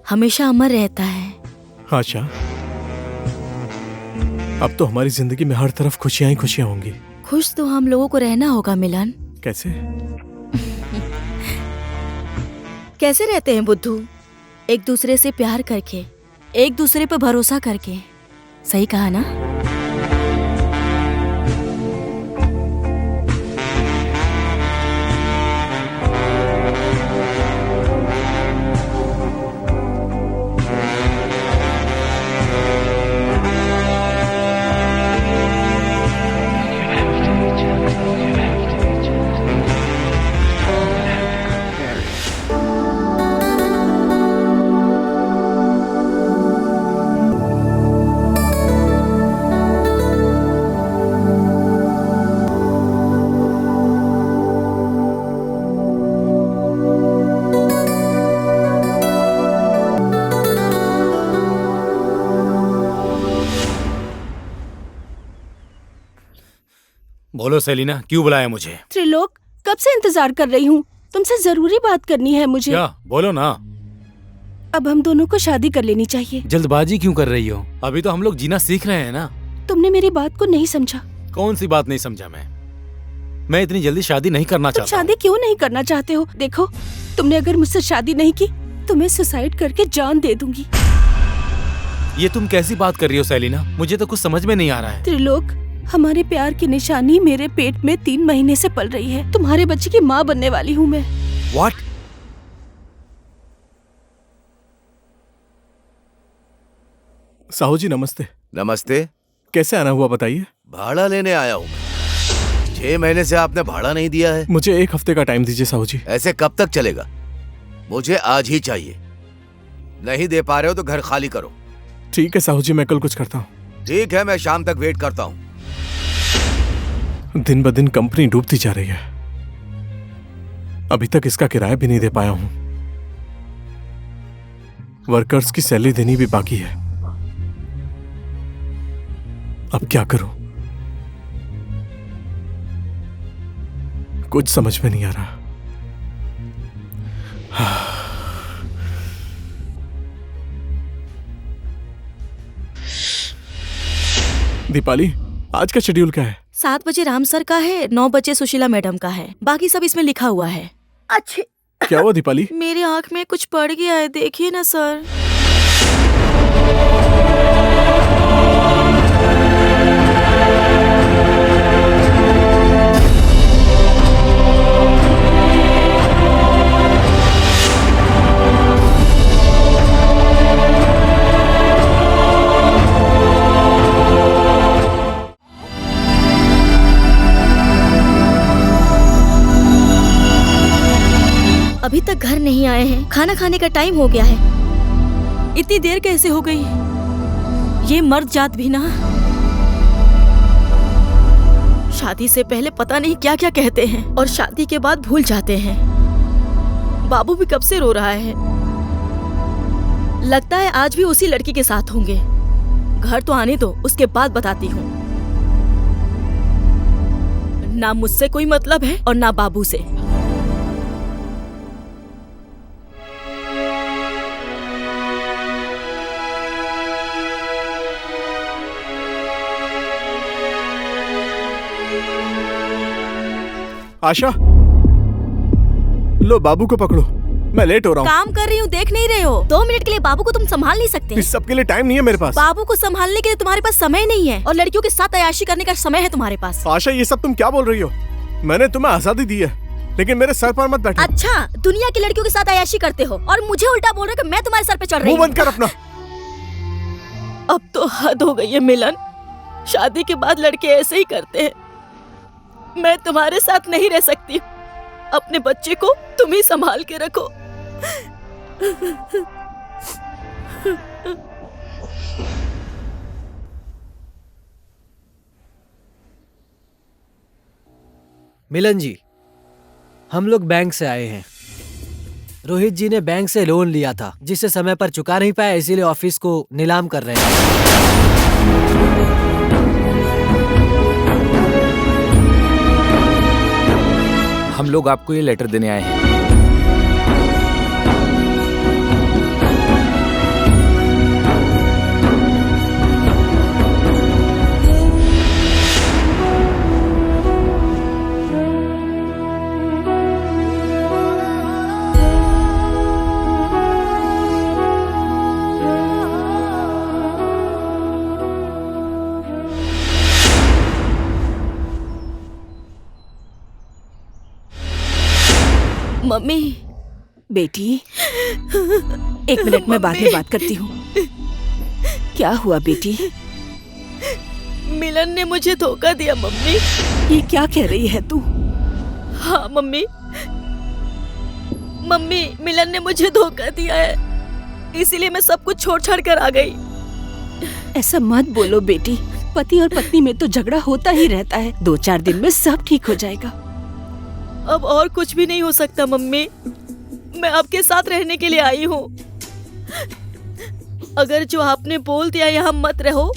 हमेशा अमर रहता है। आशा, अब तो हमारी जिंदगी में हर तरफ खुशियां ही खुशियां होंगी। खुश तो हम लोगों को रहना होगा मिलन। कैसे? कैसे रहते हैं बुद्धू? एक दूसरे से प्यार करके, एक दूसरे पर भरोसा करके। सही कहा ना? बोलो सेलिना, क्यों बुलाया मुझे? त्रिलोक, कब से इंतजार कर रही हूँ, तुमसे जरूरी बात करनी है मुझे। क्या? बोलो ना। अब हम दोनों को शादी कर लेनी चाहिए। जल्दबाजी क्यों कर रही हो? अभी तो हम लोग जीना सीख रहे हैं ना। तुमने मेरी बात को नहीं समझा। कौन सी बात नहीं समझा? मैं इतनी जल्दी शादी नहीं करना तुम चाहता। शादी क्यों नहीं करना चाहते हो? देखो, तुमने अगर मुझसे शादी नहीं की तो मैं सुसाइड करके जान दे दूंगी। ये तुम कैसी बात कर रही हो सेलिना? मुझे तो कुछ समझ में नहीं आ रहा है। त्रिलोक, हमारे प्यार की निशानी मेरे पेट में 3 महीने से पल रही है। तुम्हारे बच्चे की माँ बनने वाली हूँ मैं। What? साहू जी नमस्ते। नमस्ते। कैसे आना हुआ बताइए? भाड़ा लेने आया हूँ मैं। 6 महीने से आपने भाड़ा नहीं दिया है। मुझे 1 हफ्ते का टाइम दीजिए साहू जी। ऐसे कब तक चलेगा? मुझे आज ही चाहिए। नहीं दे पा रहे हो तो घर खाली करो। ठीक है साहू जी, मैं कल कुछ करता हूँ। ठीक है, मैं शाम तक वेट करता हूँ। दिन ब दिन कंपनी डूबती जा रही है। अभी तक इसका किराया भी नहीं दे पाया हूं। वर्कर्स की सैलरी देनी भी बाकी है। अब क्या करूं? कुछ समझ में नहीं आ रहा। दीपाली, आज का शेड्यूल क्या है? 7 बजे राम सर का है, 9 बजे सुशीला मैडम का है, बाकी सब इसमें लिखा हुआ है। अच्छे। क्या हुआ दीपाली? मेरी आंख में कुछ पड़ गया है, देखिए ना सर। अभी तक घर नहीं आए हैं। खाना खाने का टाइम हो गया है। इतनी देर कैसे हो गई? ये मर्द जात भी ना शादी से पहले पता नहीं क्या क्या कहते हैं और शादी के बाद भूल जाते हैं। बाबू भी कब से रो रहा है। लगता है आज भी उसी लड़की के साथ होंगे। घर तो आने दो, उसके बाद बताती हूँ। ना मुझसे कोई मतलब है और ना बाबू से। आशा, लो बाबू को पकड़ो, मैं लेट हो रहा हूँ। काम कर रही हूँ, देख नहीं रहे हो? 2 मिनट के लिए बाबू को तुम संभाल नहीं सकते? इस सब के लिए टाइम नहीं है मेरे पास। बाबू को संभालने के लिए तुम्हारे पास समय नहीं है और लड़कियों के साथ अय्याशी करने का समय है तुम्हारे पास। आशा, ये सब तुम क्या बोल रही हो? मैंने तुम्हें आजादी दी है, लेकिन मेरे सर पर मत बैठो। अच्छा, दुनिया की लड़कियों के साथ अय्याशी करते हो और मुझे उल्टा बोल रहे हो कि मैं तुम्हारे सर पे चढ़ रही हूँ। मुंह बंद कर अपना। अब तो हद हो गई है मिलन। शादी के बाद लड़के ऐसे ही करते हैं। मैं तुम्हारे साथ नहीं रह सकती। अपने बच्चे को तुम ही संभाल के रखो। मिलन जी, हम लोग बैंक से आए हैं। रोहित जी ने बैंक से लोन लिया था जिसे समय पर चुका नहीं पाया, इसीलिए ऑफिस को नीलाम कर रहे हैं। हम लोग आपको ये लेटर देने आए हैं। मम्मी। बेटी, 1 मिनट में बाद में बात करती हूँ। क्या हुआ बेटी? मिलन ने मुझे धोखा दिया मम्मी। ये क्या कह रही है तू? हाँ मम्मी, मिलन ने मुझे धोखा दिया है, इसीलिए मैं सब कुछ छोड़ छाड़ कर आ गई। ऐसा मत बोलो बेटी। पति और पत्नी में तो झगड़ा होता ही रहता है। 2-4 दिन में सब ठीक हो जाएगा। अब और कुछ भी नहीं हो सकता मम्मी। मैं आपके साथ रहने के लिए आई हूँ। अगर जो आपने बोल दिया यहाँ मत रहो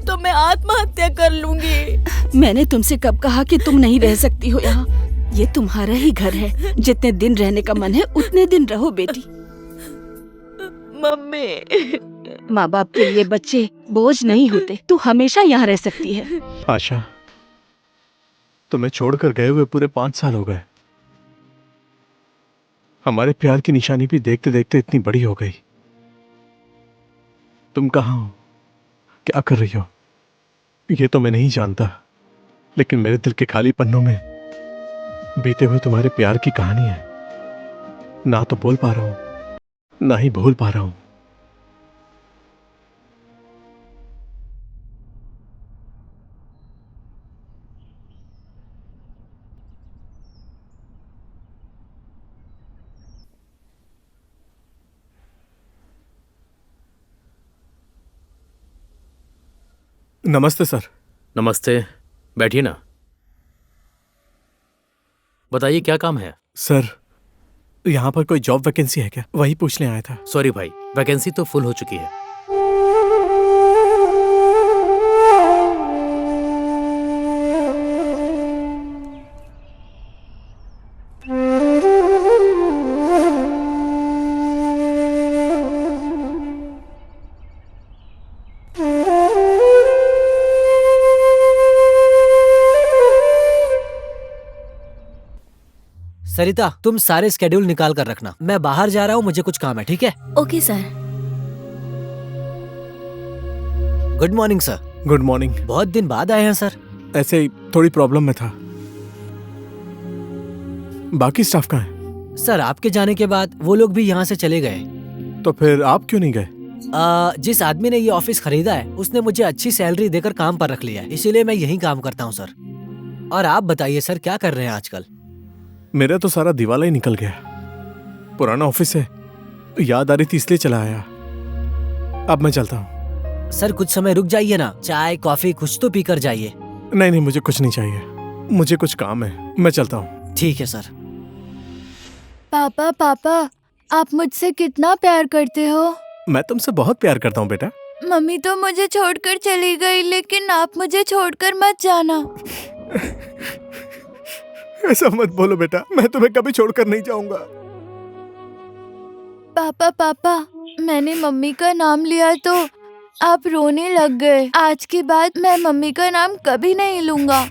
तो मैं आत्महत्या कर लूंगी। मैंने तुमसे कब कहा कि तुम नहीं रह सकती हो यहाँ? ये तुम्हारा ही घर है। जितने दिन रहने का मन है उतने दिन रहो बेटी। मम्मी, माँ बाप के लिए बच्चे बोझ नहीं होते। तू हमेशा यहाँ रह सकती है। आशा, तुम्हें छोड़कर गए हुए पूरे 5 साल हो गए। हमारे प्यार की निशानी भी देखते देखते इतनी बड़ी हो गई। तुम कहाँ हो, क्या कर रही हो, ये तो मैं नहीं जानता, लेकिन मेरे दिल के खाली पन्नों में बीते हुए तुम्हारे प्यार की कहानी है। ना तो बोल पा रहा हूं, ना ही भूल पा रहा हूं। नमस्ते सर। नमस्ते, बैठिए ना। बताइए क्या काम है? सर, यहाँ पर कोई जॉब वैकेंसी है क्या, वही पूछने आया था। सॉरी भाई, वैकेंसी तो फुल हो चुकी है। सरिता, तुम सारे स्केड्यूल निकाल कर रखना। मैं बाहर जा रहा हूँ, मुझे कुछ काम है, ठीक है? Okay sir. Good morning sir. Good morning. बहुत दिन बाद आए हैं सर। ऐसे ही थोड़ी प्रॉब्लम में था। बाकी स्टाफ कहाँ है? सर, आपके जाने के बाद वो लोग भी यहाँ से चले गए। तो फिर आप क्यों नहीं गए? जिस आदमी ने ये ऑफिस खरीदा है उसने मुझे अच्छी सैलरी देकर काम पर रख लिया है, इसीलिए मैं यहीं काम करता हूँ सर। और आप बताइए सर, क्या कर रहे हैं आजकल? मेरा तो सारा दिवाला ही निकल गया। पुराना ऑफिस है, याद आ रही थी इसलिए चला आया। अब मैं चलता हूँ। सर कुछ समय रुक जाइए ना, चाय कॉफी कुछ तो पी कर जाइए। नहीं नहीं, मुझे कुछ नहीं चाहिए, मुझे कुछ काम है, मैं चलता हूँ। ठीक है सर। पापा पापा, आप मुझसे कितना प्यार करते हो? मैं तुमसे बहुत प्यार करता हूँ बेटा। मम्मी तो मुझे छोड़कर चली गई, लेकिन आप मुझे छोड़कर मत जाना। ऐसा मत बोलो बेटा, मैं तुम्हें कभी छोड़कर नहीं जाऊंगा। पापा पापा, मैंने मम्मी का नाम लिया तो आप रोने लग गए। आज के बाद मैं मम्मी का नाम कभी नहीं लूंगा।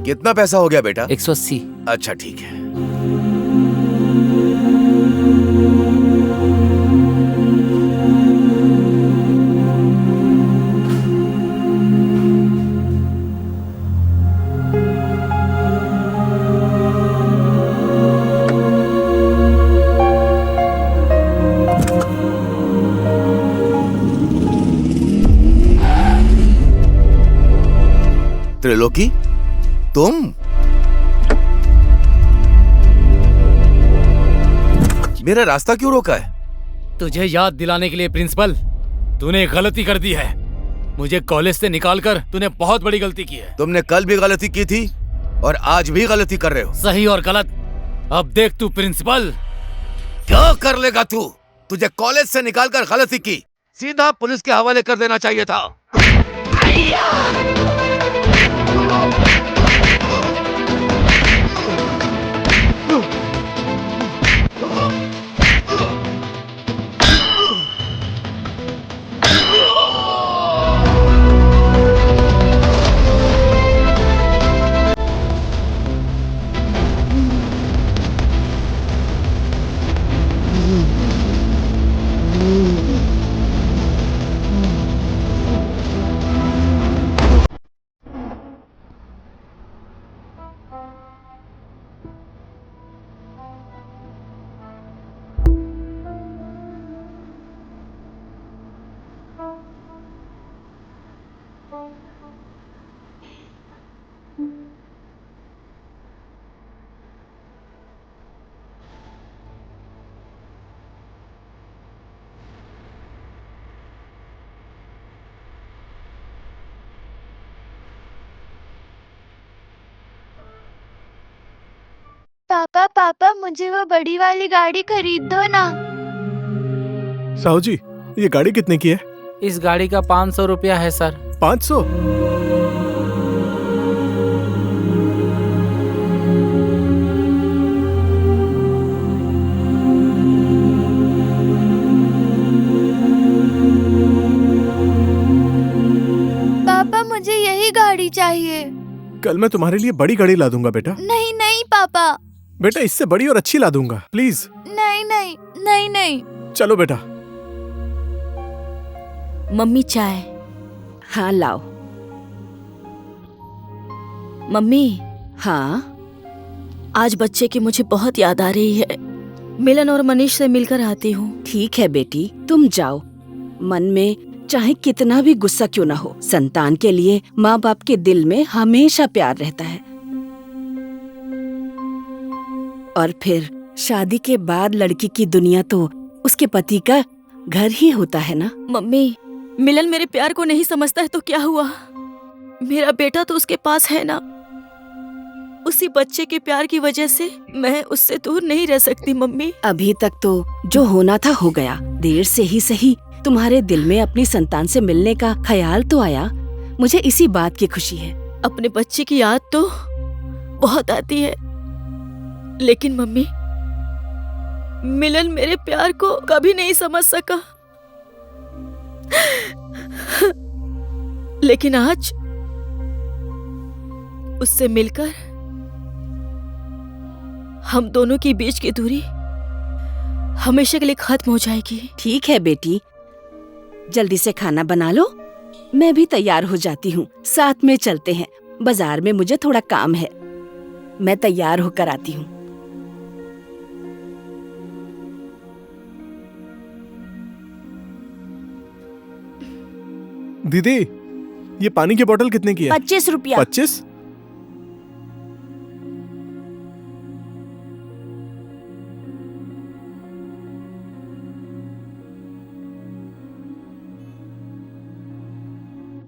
कितना पैसा हो गया बेटा? 180। अच्छा ठीक है। त्रिलोकी, तुम? मेरा रास्ता क्यों रोका है? तुझे याद दिलाने के लिए प्रिंसिपल, तूने गलती कर दी है। मुझे कॉलेज से निकालकर तूने बहुत बड़ी गलती की है। तुमने कल भी गलती की थी और आज भी गलती कर रहे हो। सही और गलत अब देख तू प्रिंसिपल। क्या कर लेगा तू? तुझे कॉलेज से निकालकर गलती की, सीधा पुलिस के हवाले कर देना चाहिए था। पापा पापा, मुझे वो बड़ी वाली गाड़ी खरीद दो ना। साहू जी, ये गाड़ी कितने की है? इस गाड़ी का 500 रुपया है सर। 500? पापा मुझे यही गाड़ी चाहिए। कल मैं तुम्हारे लिए बड़ी गाड़ी ला दूंगा बेटा। नहीं नहीं पापा। बेटा इससे बड़ी और अच्छी ला दूंगा, प्लीज। नहीं नहीं नहीं नहीं। चलो बेटा। मम्मी चाय। हाँ लाओ। मम्मी। हाँ आज बच्चे की मुझे बहुत याद आ रही है। मिलन और मनीष से मिलकर आती हूँ। ठीक है बेटी, तुम जाओ। मन में चाहे कितना भी गुस्सा क्यों ना हो, संतान के लिए माँ बाप के दिल में हमेशा प्यार रहता है। और फिर शादी के बाद लड़की की दुनिया तो उसके पति का घर ही होता है ना। मम्मी, मिलन मेरे प्यार को नहीं समझता है तो क्या हुआ? मेरा बेटा तो उसके पास है ना। उसी बच्चे के प्यार की वजह से मैं उससे दूर नहीं रह सकती मम्मी। अभी तक तो जो होना था हो गया। देर से ही सही तुम्हारे दिल में अपनी संतान से मिलने का ख्याल तो आया। मुझे इसी बात की खुशी है। अपने बच्चे की याद तो बहुत आती है, लेकिन मम्मी मिलन मेरे प्यार को कभी नहीं समझ सका। लेकिन आज उससे मिलकर हम दोनों के बीच की दूरी हमेशा के लिए खत्म हो जाएगी। ठीक है बेटी, जल्दी से खाना बना लो। मैं भी तैयार हो जाती हूँ, साथ में चलते हैं। बाजार में मुझे थोड़ा काम है, मैं तैयार होकर आती हूँ। दीदी, ये पानी की बोतल कितने की है? 25 रुपया। 25?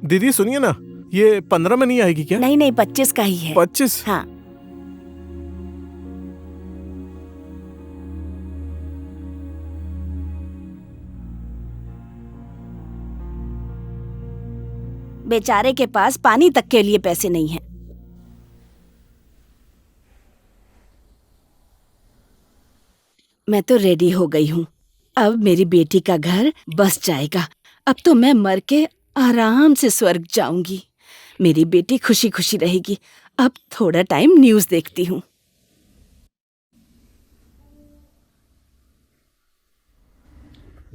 दीदी सुनिए ना, ये 15 में नहीं आएगी क्या? नहीं 25 का ही है। 25? हाँ। बेचारे के पास पानी तक के लिए पैसे नहीं हैं। मैं तो रेडी हो गई हूँ। अब मेरी बेटी का घर बस जाएगा। अब तो मैं मर के आराम से स्वर्ग जाऊंगी। मेरी बेटी खुशी खुशी रहेगी। अब थोड़ा टाइम न्यूज़ देखती हूँ।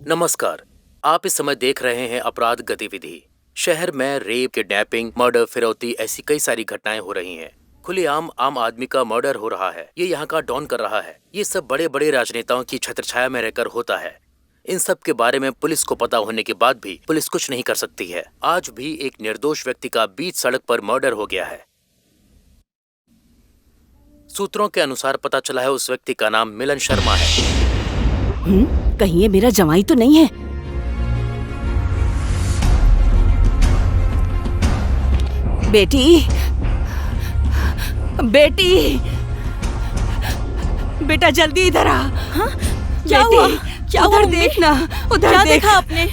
नमस्कार, आप इस समय देख रहे हैं अपराध गतिविधि। शहर में रेप, किडनैपिंग, मर्डर, फिरौती ऐसी कई सारी घटनाएं हो रही हैं। खुलेआम आम आदमी का मर्डर हो रहा है। ये यहाँ का डॉन कर रहा है। ये सब बड़े बड़े राजनेताओं की छत्रछाया में रहकर होता है। इन सब के बारे में पुलिस को पता होने के बाद भी पुलिस कुछ नहीं कर सकती है। आज भी एक निर्दोष व्यक्ति का बीच सड़क पर मर्डर हो गया है। सूत्रों के अनुसार पता चला है उस व्यक्ति का नाम मिलन शर्मा है। कहीं ये मेरा जवाई तो नहीं है? बेटी, बेटी, बेटा जल्दी इधर आ। हाँ? क्या हुआ? क्या उधर हुआ? देखना, उधर क्या देख। देखा आपने?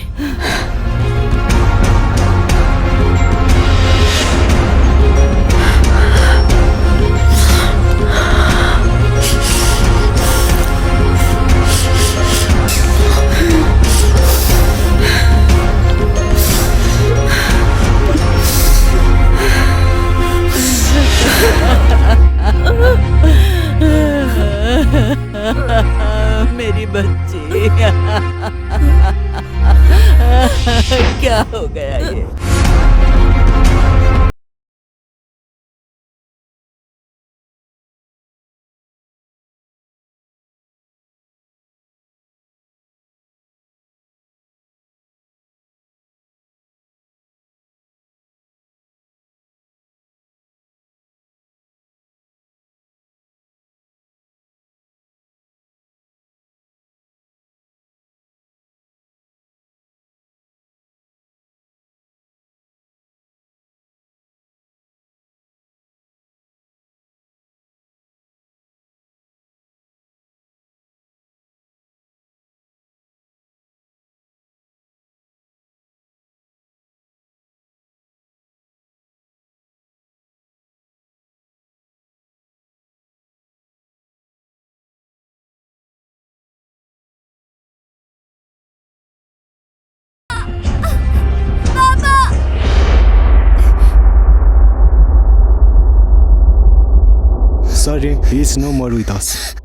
मेरी बच्ची, क्या हो गया ये? Sorry, he is no more with us.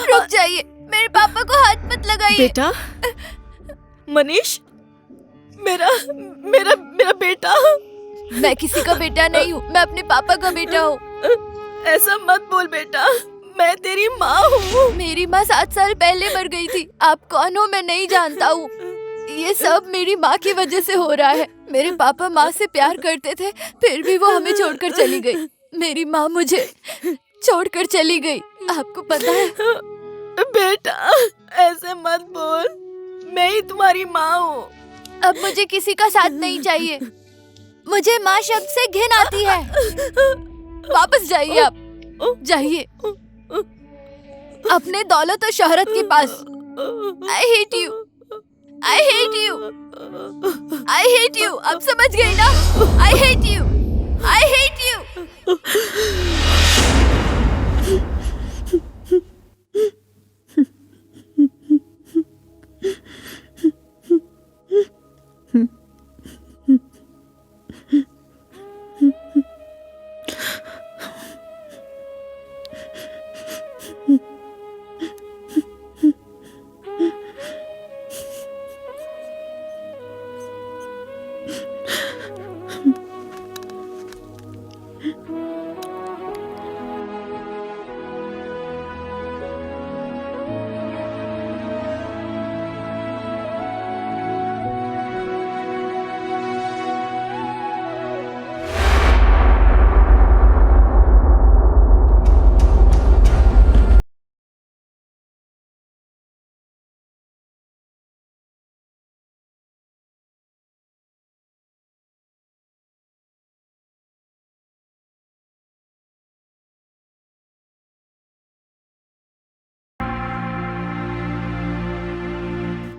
रुक जाइए, मेरे पापा को हाथ मत लगाइए। बेटा, मनीष, मेरा मेरा मेरा बेटा। मैं किसी का बेटा नहीं हूँ, मैं अपने पापा का बेटा हूँ। ऐसा मत बोल बेटा, मैं तेरी माँ हूँ। मेरी माँ 7 साल पहले मर गई थी। आप कौन हो मैं नहीं जानता हूँ। ये सब मेरी माँ की वजह से हो रहा है। मेरे पापा माँ से प्यार करते थे, फिर भी वो हमें छोड़कर चली गई। मेरी माँ मुझे छोड़कर चली गई। आपको पता है? बेटा ऐसे मत बोल, मैं ही तुम्हारी माँ हूँ। अब मुझे किसी का साथ नहीं चाहिए। मुझे माँ शब्द से घिन आती है। वापस जाइए, आप जाइए अपने दौलत और शोहरत के पास। I hate you, I hate you, I hate you। आप समझ गई ना? I hate you, I hate you।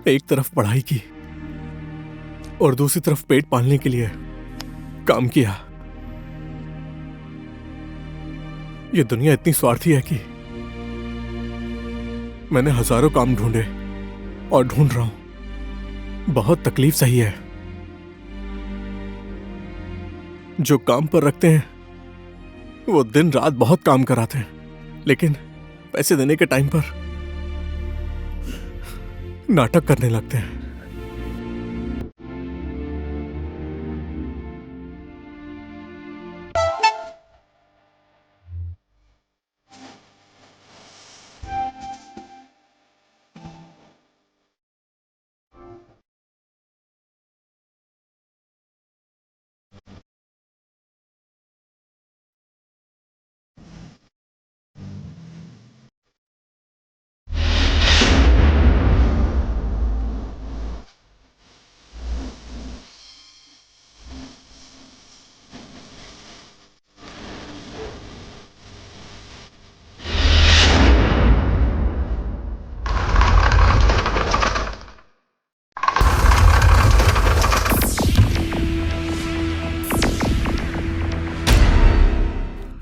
एक तरफ पढ़ाई की और दूसरी तरफ पेट पालने के लिए काम किया। ये दुनिया इतनी स्वार्थी है कि मैंने हजारों काम ढूंढे और ढूंढ रहा हूं। बहुत तकलीफ सही है। जो काम पर रखते हैं वो दिन रात बहुत काम कराते हैं, लेकिन पैसे देने के टाइम पर नाटक करने लगते हैं।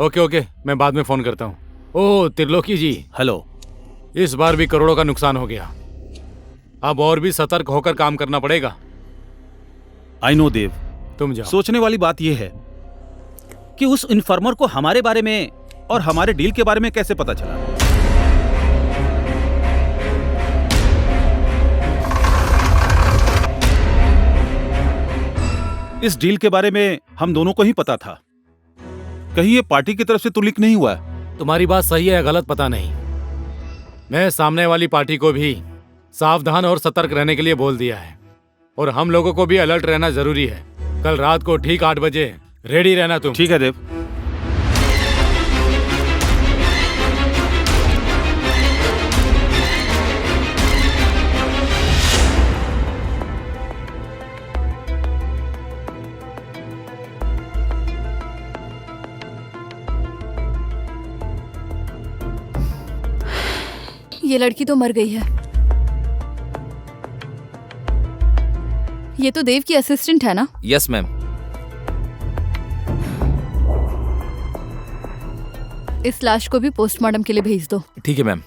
ओके ओके, मैं बाद में फोन करता हूँ। ओह त्रिलोकी जी, हेलो। इस बार भी करोड़ों का नुकसान हो गया। अब और भी सतर्क होकर काम करना पड़ेगा। आई नो देव, तुम जाओ। सोचने वाली बात यह है कि उस इन्फॉर्मर को हमारे बारे में और हमारे डील के बारे में कैसे पता चला। इस डील के बारे में हम दोनों को ही पता था। कहीं ये पार्टी की तरफ से तो लीक नहीं हुआ है? तुम्हारी बात सही है, गलत पता नहीं। मैं सामने वाली पार्टी को भी सावधान और सतर्क रहने के लिए बोल दिया है, और हम लोगों को भी अलर्ट रहना जरूरी है। कल रात को ठीक 8 बजे रेडी रहना तुम। ठीक है देव। ये लड़की तो मर गई है। ये तो देव की असिस्टेंट है ना? Yes ma'am. इस लाश को भी पोस्टमार्टम के लिए भेज दो। ठीक है मैम।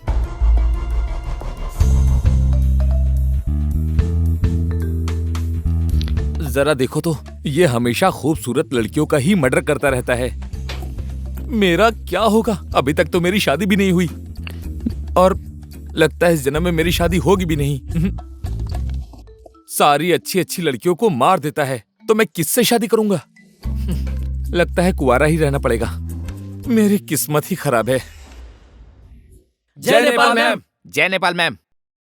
जरा देखो तो, ये हमेशा खूबसूरत लड़कियों का ही मर्डर करता रहता है। मेरा क्या होगा? अभी तक तो मेरी शादी भी नहीं हुई, और लगता है इस जन्म में मेरी शादी होगी भी नहीं। सारी अच्छी अच्छी लड़कियों को मार देता है, तो मैं किससे शादी करूंगा? लगता है कुंवारा ही रहना पड़ेगा। मेरी किस्मत ही खराब है। जय नेपाल मैम। जय नेपाल मैम।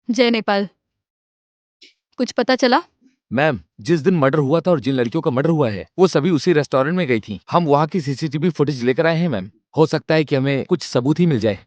जय नेपाल। कुछ पता चला? मैम, जिस दिन मर्डर हुआ था और जिन लड़कियों का मर्डर हुआ है वो सभी उसी रेस्टोरेंट में गई थी। हम वहाँ की सीसीटीवी फुटेज लेकर आए हैं मैम। हो सकता है कि हमें कुछ सबूत ही मिल जाए।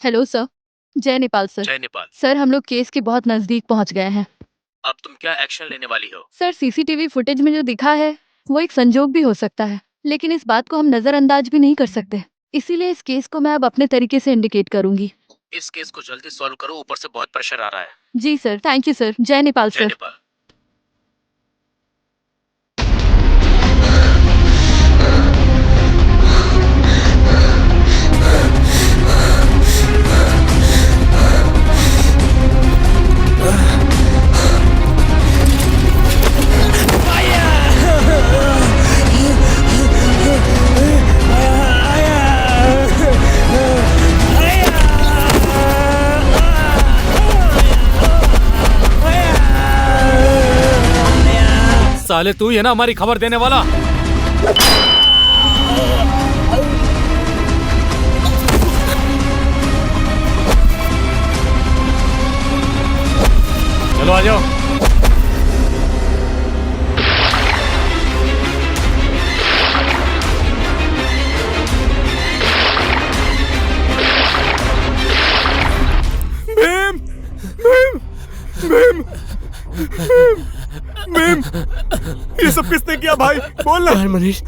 Hello sir. जय नेपाल सर। जय नेपाल। सर हम लोग केस के बहुत नजदीक पहुंच गए हैं। अब तुम क्या एक्शन लेने वाली हो? सर सीसीटीवी फुटेज में जो दिखा है वो एक संजोग भी हो सकता है, लेकिन इस बात को हम नजरअंदाज भी नहीं कर सकते। इसीलिए इस केस को मैं अब अपने तरीके से इंडिकेट करूंगी। इस केस को जल्दी सॉल्व करो, ऊपर से बहुत प्रेशर आ रहा है। जी सर, थैंक यू सर। जय नेपाल जय सर। नेपाल। साले तू ही है ना हमारी खबर देने वाला? चलो आ जाओ। भीम, भीम, भीम, भीम, ये सब किसने किया भाई? बोल ना। यार मनीष,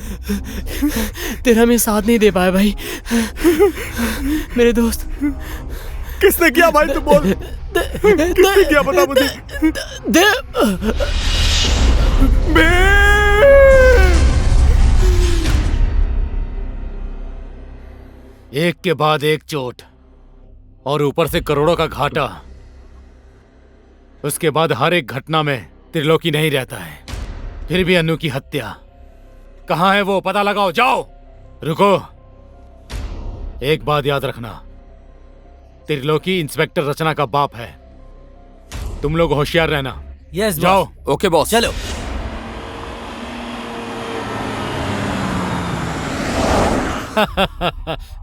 तेरा मैं साथ नहीं दे पाया भाई। मेरे दोस्त। किसने किया भाई? तू बोल। किसने किया बता मुझे। एक के बाद एक चोट और ऊपर से करोड़ों का घाटा। उसके बाद हर एक घटना में त्रिलोकी नहीं रहता है। फिर भी अनु की हत्या। कहाँ है वो? पता लगाओ। जाओ। रुको, एक बात याद रखना, त्रिलोकी इंस्पेक्टर रचना का बाप है। तुम लोग होशियार रहना। यस जाओ। Okay boss. चलो।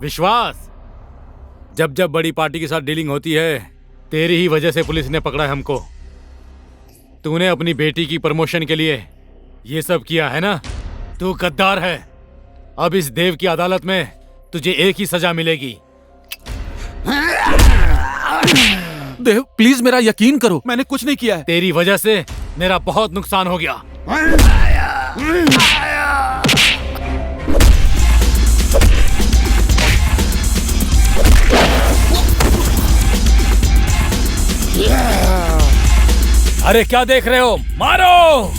विश्वास, जब जब बड़ी पार्टी के साथ डीलिंग होती है तेरी ही वजह से पुलिस ने पकड़ा है हमको। तूने अपनी बेटी की प्रमोशन के लिए ये सब किया है ना? तू गद्दार है। अब इस देव की अदालत में तुझे एक ही सजा मिलेगी। देव प्लीज मेरा यकीन करो, मैंने कुछ नहीं किया है। तेरी वजह से मेरा बहुत नुकसान हो गया। अरे क्या देख रहे हो? मारो।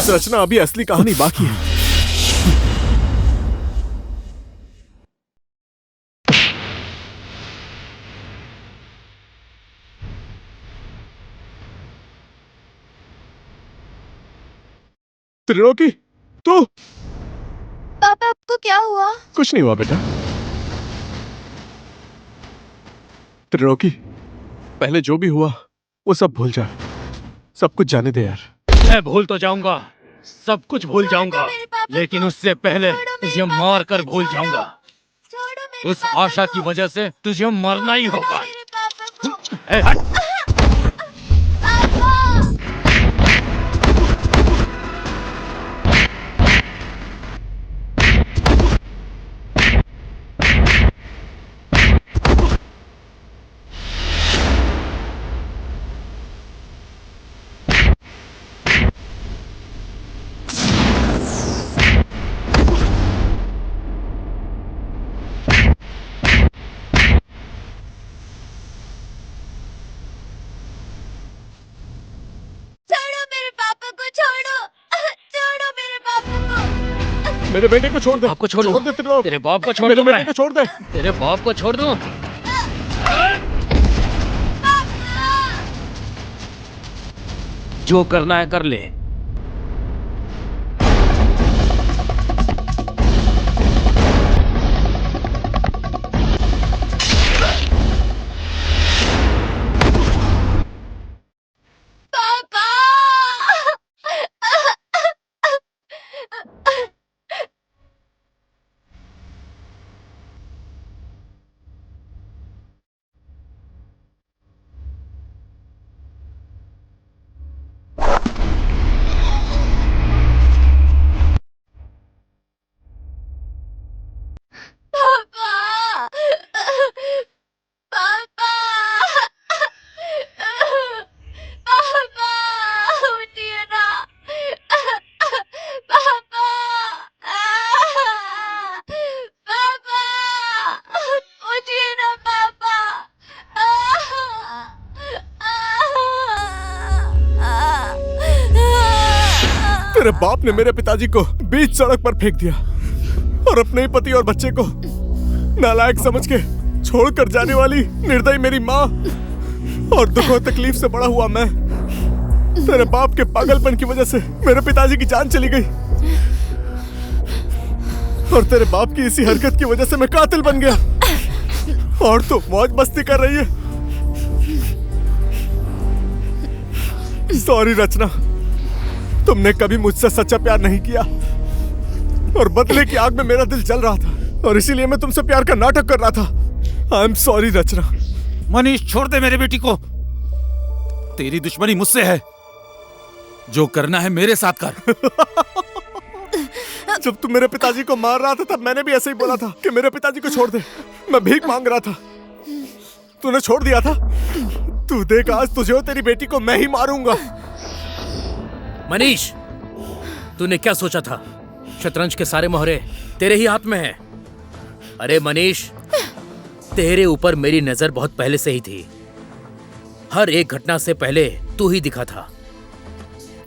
बस रचना, अभी असली कहानी बाकी है। त्रिलोकी, तू? पापा आपको क्या हुआ? कुछ नहीं हुआ बेटा। त्रिलोकी, पहले जो भी हुआ वो सब भूल जा। सब कुछ जाने दे यार। मैं भूल तो जाऊंगा, सब कुछ भूल जाऊंगा, लेकिन उससे पहले तुझे मार कर भूल जाऊंगा। उस आशा की वजह से तुझे मरना ही होगा। ए, हट! मेरे बेटे को छोड़ दे। आपको छोड़ दे त्रिलोक। तेरे बाप को छोड़ मेरे दूं बेटे को छोड़ दे। तेरे बाप को छोड़ दूं। जो करना है कर ले। तेरे बाप ने मेरे पिताजी को बीच सड़क पर फेंक दिया और अपने ही पति और बच्चे को नालायक समझ के छोड़कर जाने वाली निर्दयी मेरी माँ और दुख और तकलीफ से बड़ा हुआ मैं। तेरे बाप के पागलपन की वजह से मेरे पिताजी की जान चली गई और तेरे बाप की इसी हरकत की वजह से मैं कातिल बन गया और तू मौज मस्ती कर रही है। सॉरी रचना, तुमने कभी मुझसे सच्चा प्यार नहीं किया और बदले की आग में मेरा दिल जल रहा था और इसीलिए मैं तुमसे प्यार का नाटक कर रहा था। आई एम सॉरी रचना। मनीष, छोड़ दे मेरे बेटी को। तेरी दुश्मनी मुझसे है। जो करना है मेरे साथ कर। जब तुम मेरे पिताजी को मार रहा था तब मैंने भी ऐसे ही बोला था कि मेरे पिताजी को छोड़ दे। मैं भीख मांग रहा था, तूने छोड़ दिया था। तू देख, आज तुझे और तेरी बेटी को मैं ही मारूंगा। मनीष, तूने क्या सोचा था? शतरंज के सारे मोहरे तेरे ही हाथ में हैं। अरे मनीष, तेरे ऊपर मेरी नजर बहुत पहले से ही थी। हर एक घटना से पहले तू ही दिखा था।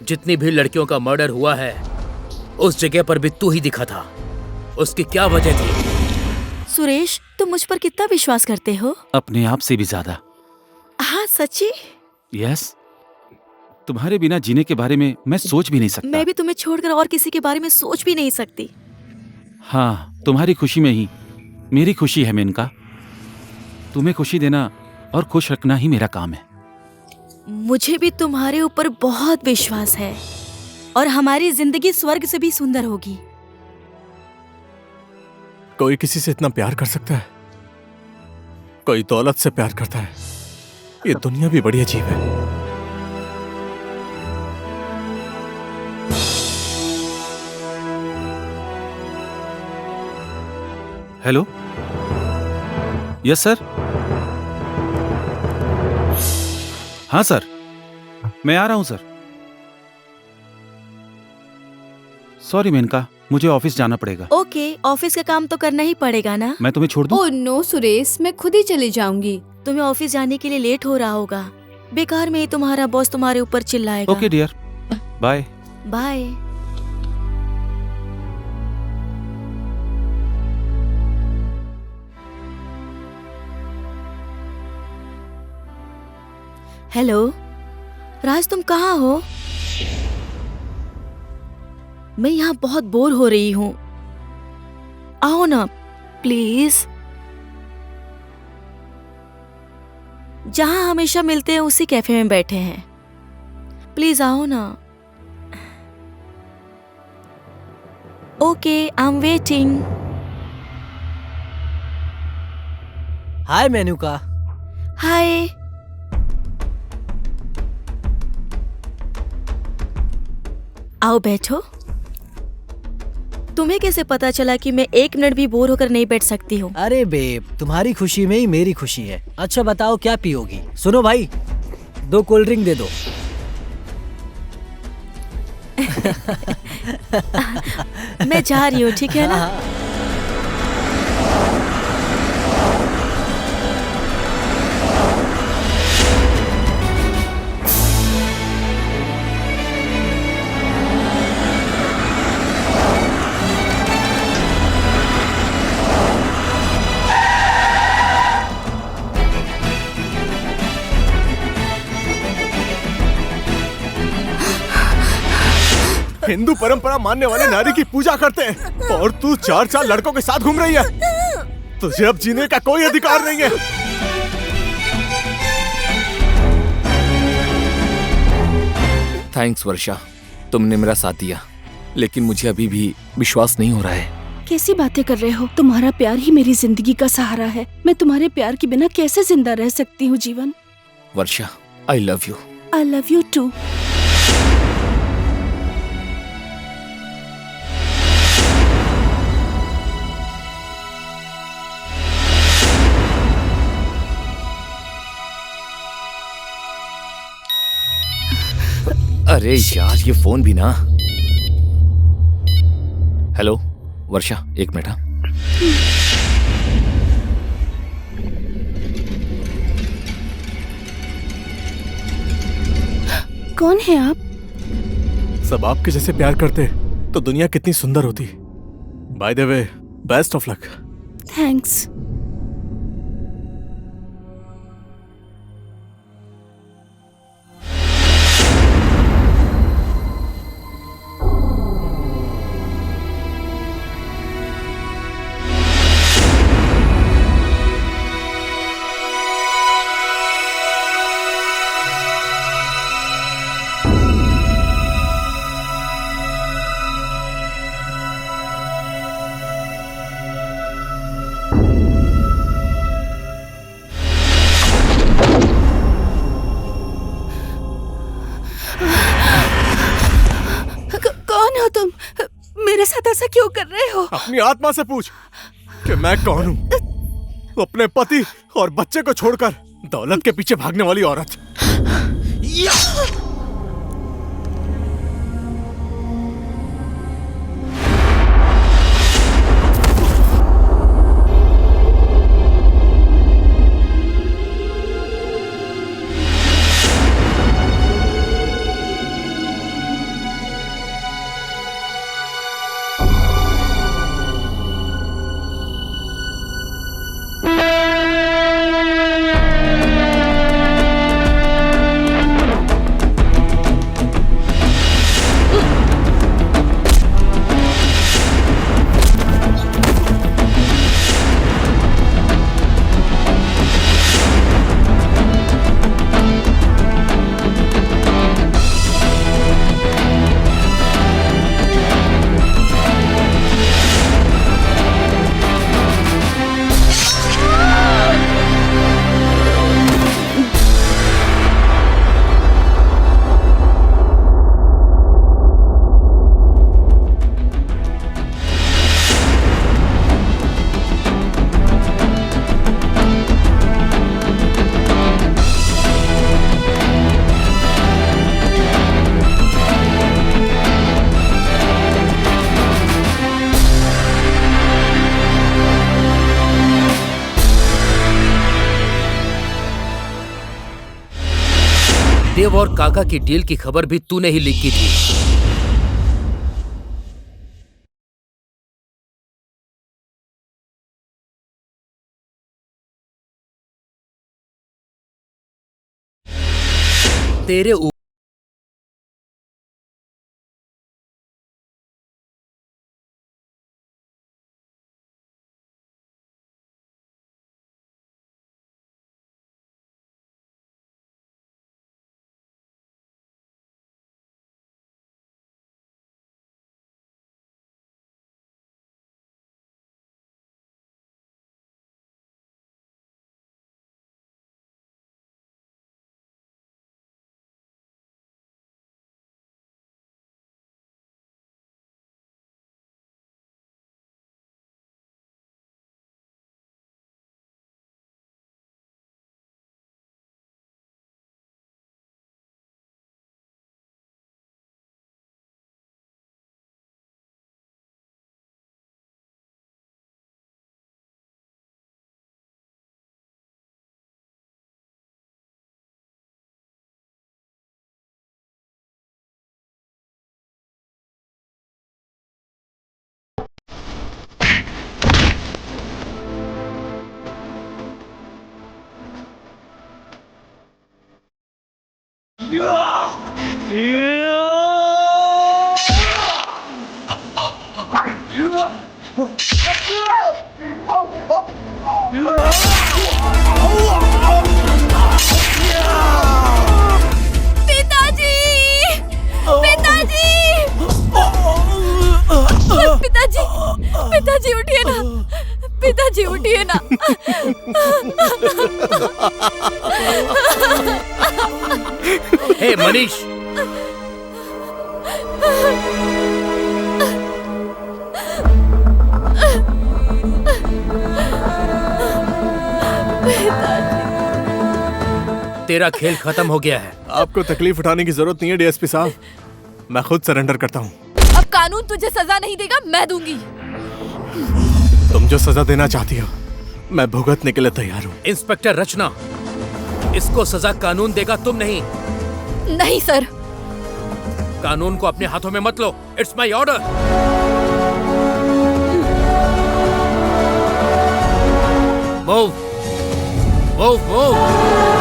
जितनी भी लड़कियों का मर्डर हुआ है उस जगह पर भी तू ही दिखा था। उसकी क्या वजह थी? सुरेश, तुम मुझ पर कितना विश्वास करते हो? अपने आप से भी ज्यादा। हाँ सच्ची? यस, तुम्हारे बिना जीने के बारे में मैं सोच भी नहीं सकता। मैं भी तुम्हें छोड़कर और किसी के बारे में सोच भी नहीं सकती। हाँ, तुम्हारी खुशी में ही मेरी खुशी है मेनका। तुम्हें खुशी देना और खुश रखना ही मेरा काम है। मुझे भी तुम्हारे ऊपर बहुत विश्वास है और हमारी जिंदगी स्वर्ग से भी सुंदर होगी। कोई किसी से इतना प्यार कर सकता है? कोई दौलत से प्यार करता है? ये दुनिया भी बड़ी अजीब है। Hello, yes sir. हाँ सर, मैं आ रहा हूं सर। सॉरी मेनका, मुझे ऑफिस जाना पड़ेगा। ओके, ऑफिस का काम तो करना ही पड़ेगा ना। मैं तुम्हें छोड़ दूं? ओह नो सुरेश, मैं खुद ही चली जाऊंगी। तुम्हें ऑफिस जाने के लिए लेट हो रहा होगा। बेकार में ही तुम्हारा बॉस तुम्हारे ऊपर चिल्लाएगा। Okay dear, bye. Bye. Hello Raj, तुम कहाँ हो? मैं यहाँ बहुत बोर हो रही हूँ, आओ ना प्लीज। जहाँ हमेशा मिलते हैं उसी कैफे में बैठे हैं, प्लीज आओ ना। Okay, I am waiting. Hi Menuka. Hi. आओ बैठो। तुम्हें कैसे पता चला कि मैं एक मिनट भी बोर होकर नहीं बैठ सकती हूँ? अरे बेब, तुम्हारी खुशी में ही मेरी खुशी है। अच्छा बताओ क्या पियोगी? सुनो भाई, 2 कोल्ड ड्रिंक दे दो। मैं जा रही हूँ, ठीक है ना? हिंदू परंपरा मानने वाले नारी की पूजा करते हैं और तू 4 लड़कों के साथ घूम रही है। तुझे अब जीने का कोई अधिकार नहीं है। थैंक्स वर्षा, तुमने मेरा साथ दिया, लेकिन मुझे अभी भी विश्वास नहीं हो रहा है। कैसी बातें कर रहे हो? तुम्हारा प्यार ही मेरी जिंदगी का सहारा है। मैं तुम्हारे प्यार के बिना कैसे जिंदा रह सकती हूँ Jeevan? Varsha, I love you. I love you too. अरे यार, ये फोन भी ना। Hello Varsha, 1 minute. कौन है आप? सब आपके जैसे प्यार करते तो दुनिया कितनी सुंदर होती। By the way, best of luck. Thanks. कौन हो तुम? मेरे साथ ऐसा क्यों कर रहे हो? अपनी आत्मा से पूछ कि मैं कौन हूँ। अपने पति और बच्चे को छोड़कर दौलत के पीछे भागने वाली औरत। देव और काका की डील की खबर भी तूने ही लीक की थी। तेरे पिताजी, पिताजी, पिताजी, पिताजी उठिए ना, पिताजी उठिए ना। हे मनीष, तेरा खेल खत्म हो गया है। आपको तकलीफ उठाने की जरूरत नहीं है डीएसपी साहब, मैं खुद सरेंडर करता हूँ। अब कानून तुझे सजा नहीं देगा, मैं दूंगी। तुम जो सजा देना चाहती हो मैं भुगतने के लिए तैयार हूँ। इंस्पेक्टर रचना, इसको सजा कानून देगा, तुम नहीं। नहीं सर। कानून को अपने हाथों में मत लो। It's my order. Move move move.